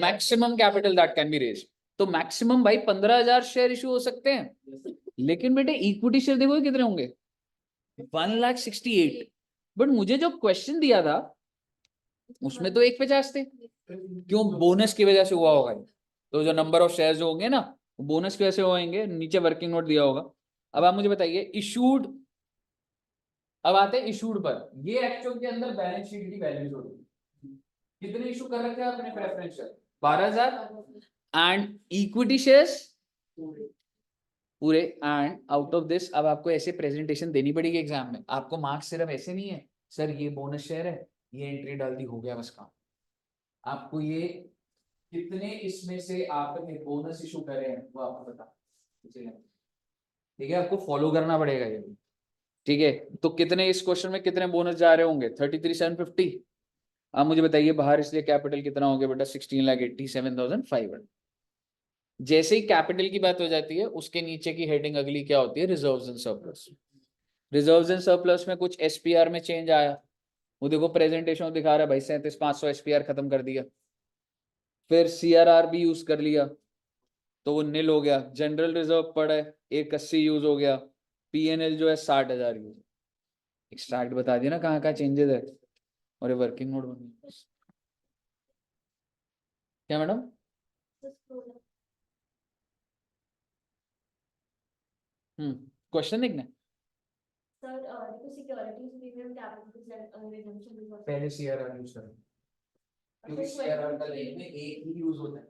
Maximum capital that can be raise. तो मैक्सिमम भाई 15,000 शेयर इशू हो सकते हैं, लेकिन बेटे इक्विटी शेयर देखो कितने होंगे? 1,68,000। बट मुझे जो क्वेश्चन दिया था उसमें तो 150 थे, क्यों? बोनस की वजह से हुआ होगा। तो जो नंबर ऑफ शेयर जो होंगे ना बोनस की वजह से होंगे, नीचे वर्किंग नोट दिया होगा। अब आप मुझे बताइए इशूड, अब आते हैं इशूड पर। ये एक्चुअल के अंदर बैलेंस शीट की वैल्यूज होगी, कितने इशू कर रखे हैं आपने preference share? 12,000 and equity shares पूरे। एंड आउट ऑफ दिस अब आपको ऐसे प्रेजेंटेशन देनी पड़ेगी एग्जाम में। आपको मार्क्स सिर्फ ऐसे नहीं है सर ये बोनस शेयर है, ये एंट्री डाल दी, हो गया बस काम। आपको ये कितने इसमें से आपने बोनस इशू करे हैं वो आपको बता, ठीक है? आपको फॉलो करना पड़ेगा ये, ठीक है? तो कितने इस क्वेश्चन में कितने बोनस जा रहे होंगे? 33,750। आप मुझे बताइए बाहर इसलिए कैपिटल कितना हो गया बेटा? 16,87,500। जैसे ही कैपिटल की बात हो जाती है उसके नीचे की हेडिंग अगली क्या होती है? Reserves and surplus. Reserves and surplus में कुछ एसपीआर में चेंज आया, वो देखो प्रेजेंटेशन दिखा रहा है भाई 37,500 एसपीआर खत्म कर दिया। फिर सीआरआर भी यूज कर लिया तो वो नील हो गया। जनरल रिजर्व पड़ा है 180 यूज हो गया। पीएनएल जो है 60,000 यूज। एक्सट्रैक्ट बता दिया ना कहाँ कहाँ चेंजेस है, और ये वर्किंग नोट बन गया। क्या मैडम? क्वेश्चन देखना सर देखो सिक्योरिटीज प्रीमियम कैपिटल रिडम्पशन पहले सीआरआर यूज करें, क्योंकि सीआरआर का लाइन में एक ही यूज होता है।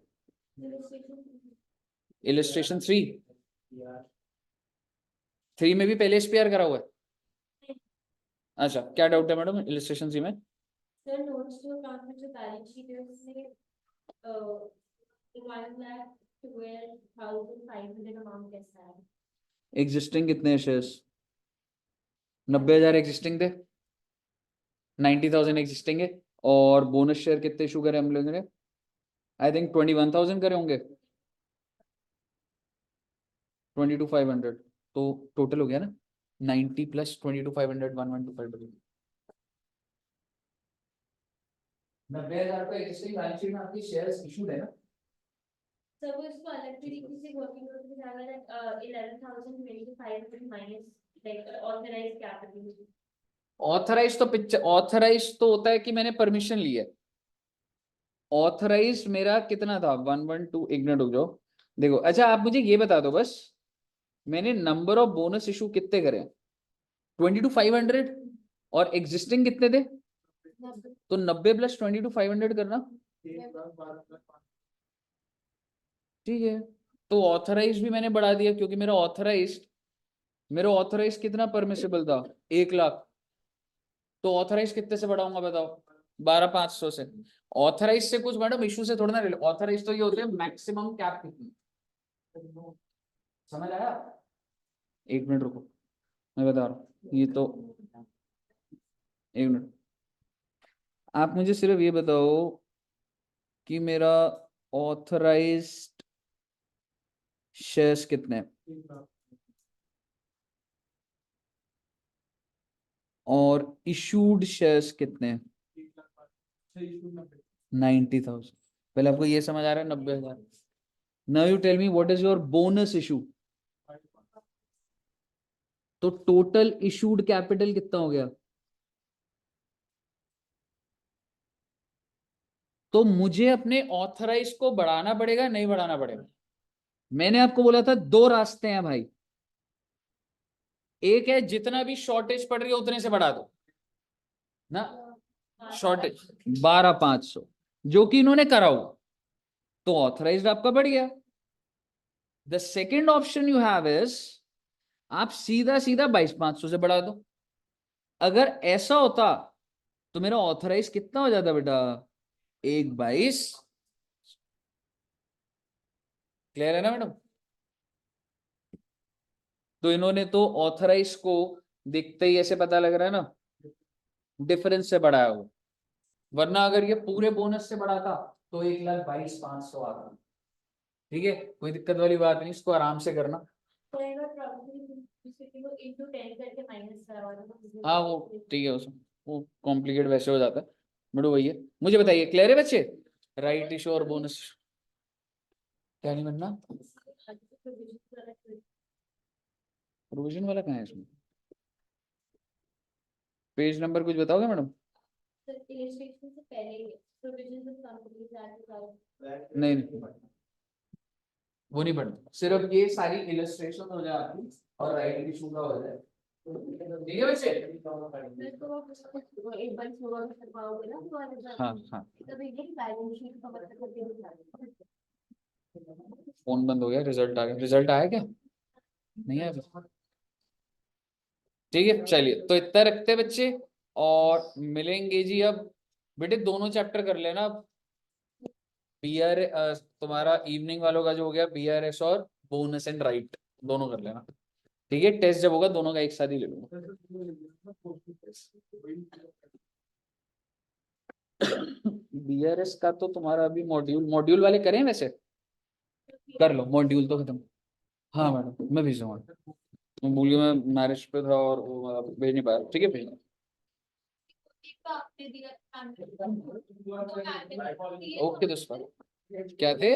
इलस्ट्रेशन 3 में भी पहले एसपीआर करा हुआ है? अच्छा क्या डाउट है मैडम इलस्ट्रेशन 3 में? सर नोट्स टू अकाउंट में जो बैलेंस शीट है उसमें 1,12,500 अमाउंट कैसा है? एग्जिस्टिंग कितने शेयर्स? 90,000 एग्जिस्टिंग थे, 90,000 एग्जिस्टिंग है। और बोनस शेयर कितने इशू करे हम लोगों ने? आई थिंक 21,000 करे होंगे, 22,500। तो टोटल हो गया ना 90 प्लस 22,500 1125। 90,000 का एग्जिस्टिंग बैलेंस शीट में आपकी शेयर्स इशूड है ना? सर वो इसको अलग तरीके से वर्किंग नोट में जाएगा ना 11,500 minus like authorised capital. Authorise तो होता है कि मैंने परमिशन ली है। ऑथराइज मेरा कितना था? 112। एक मिनट रुक जाओ, देखो। अच्छा आप मुझे ये बता दो बस, मैंने नंबर ऑफ बोनस इशू कितने करे? 22,500। और एग्जिस्टिंग कितने थे? तो 90 प्लस 22 500 करना, ठीक है। तो ऑथराइज भी मैंने बढ़ा दिया क्योंकि मेरा ऑथराइज कितना परमिसिबल था, 1 लाख। तो ऑथराइज कितने से बढ़ाऊंगा बताओ, 12,500 से। ऑथराइज से कुछ मैडम इशू से थोड़ा ना, ऑथराइज तो ये होते हैं मैक्सिमम कैप कितनी, समझ आया? 1 मिनट रुको, मैं बता रहा हूँ। ये तो 1 मिनट, आप मुझे सिर्फ ये बताओ कि मेरा ऑथराइज्ड शेयर्स कितने हैं और इशूड शेयर्स कितने हैं? 90,000। पहले आपको ये समझ आ रहा है, 90,000। Now you tell me what is your bonus issue. तो टोटल इशूड कैपिटल कितना हो गया? तो मुझे अपने ऑथराइज को बढ़ाना पड़ेगा, नहीं बढ़ाना पड़ेगा? मैंने आपको बोला था 2 रास्ते हैं भाई। एक है जितना भी शॉर्टेज पड़ रही है उतने से बढ़ा दो ना, शॉर्टेज 12,500 जो कि इन्होंने करा हुआ, तो ऑथराइज्ड आपका बढ़ गया। The second option you have is, आप सीधा सीधा 22,500 से बढ़ा दो। अगर ऐसा होता तो मेरा ऑथराइज कितना हो जाता बेटा, 1/22। क्लियर है ना मैडम? तो इन्होंने तो ऑथराइज को देखते ही ऐसे पता लग रहा है ना, डिफरेंस से बढ़ाया हो, वरना अगर ये पूरे बोनस से बढ़ाता तो 1,22,500 आता। ठीक है, कोई दिक्कत वाली बात नहीं, इसको आराम से करना। हाँ वो ठीक है, उसमें वो कॉम्प्लिकेट वैसे हो जाता है, बट वही है। मुझे बताइए, क्लियर है बच्चे? राइट इशू और बोनस क्या नहीं बनना, प्रोविजन वाला कहाँ है इसमें? पेज नंबर कुछ बताओगे मैडम? नहीं नहीं, वो नहीं पढ़ना, सिर्फ ये सारी इलस्ट्रेशन हो जाए आपकी और राइट इशू का हो जाए, ठीक है बच्चे? एक बार सुबह में करवाओगे ना तो हाँ हाँ, तब एक दिन बैलेंस शीट का मतलब करके दिखा फोन बंद हो गया, रिजल्ट आ गया, रिजल्ट आया क्या? नहीं आया अभी? ठीक है चलिए, तो इतना रखते हैं बच्चे, और मिलेंगे जी अब। बेटे दोनों चैप्टर कर लेना अब, बीआर तुम्हारा इवनिंग वालों का जो हो गया बीआरएस और बोनस एंड राइट, दोनों कर लेना। ठीक है, टेस्ट जब होगा दोनों का एक साथ ही ले लूंगा। बीआरएस का तो तुम्हारा अभी मॉड्यूल वाले करें वैसे, कर लो मॉड्यूल तो खत्म। हाँ मैडम मैं भेज दूंगा, मैं भूल गया, मैं मैरिज पे था और वो भेज नहीं पाया। ठीक है भेज, ओके दोस्तों। क्या थे?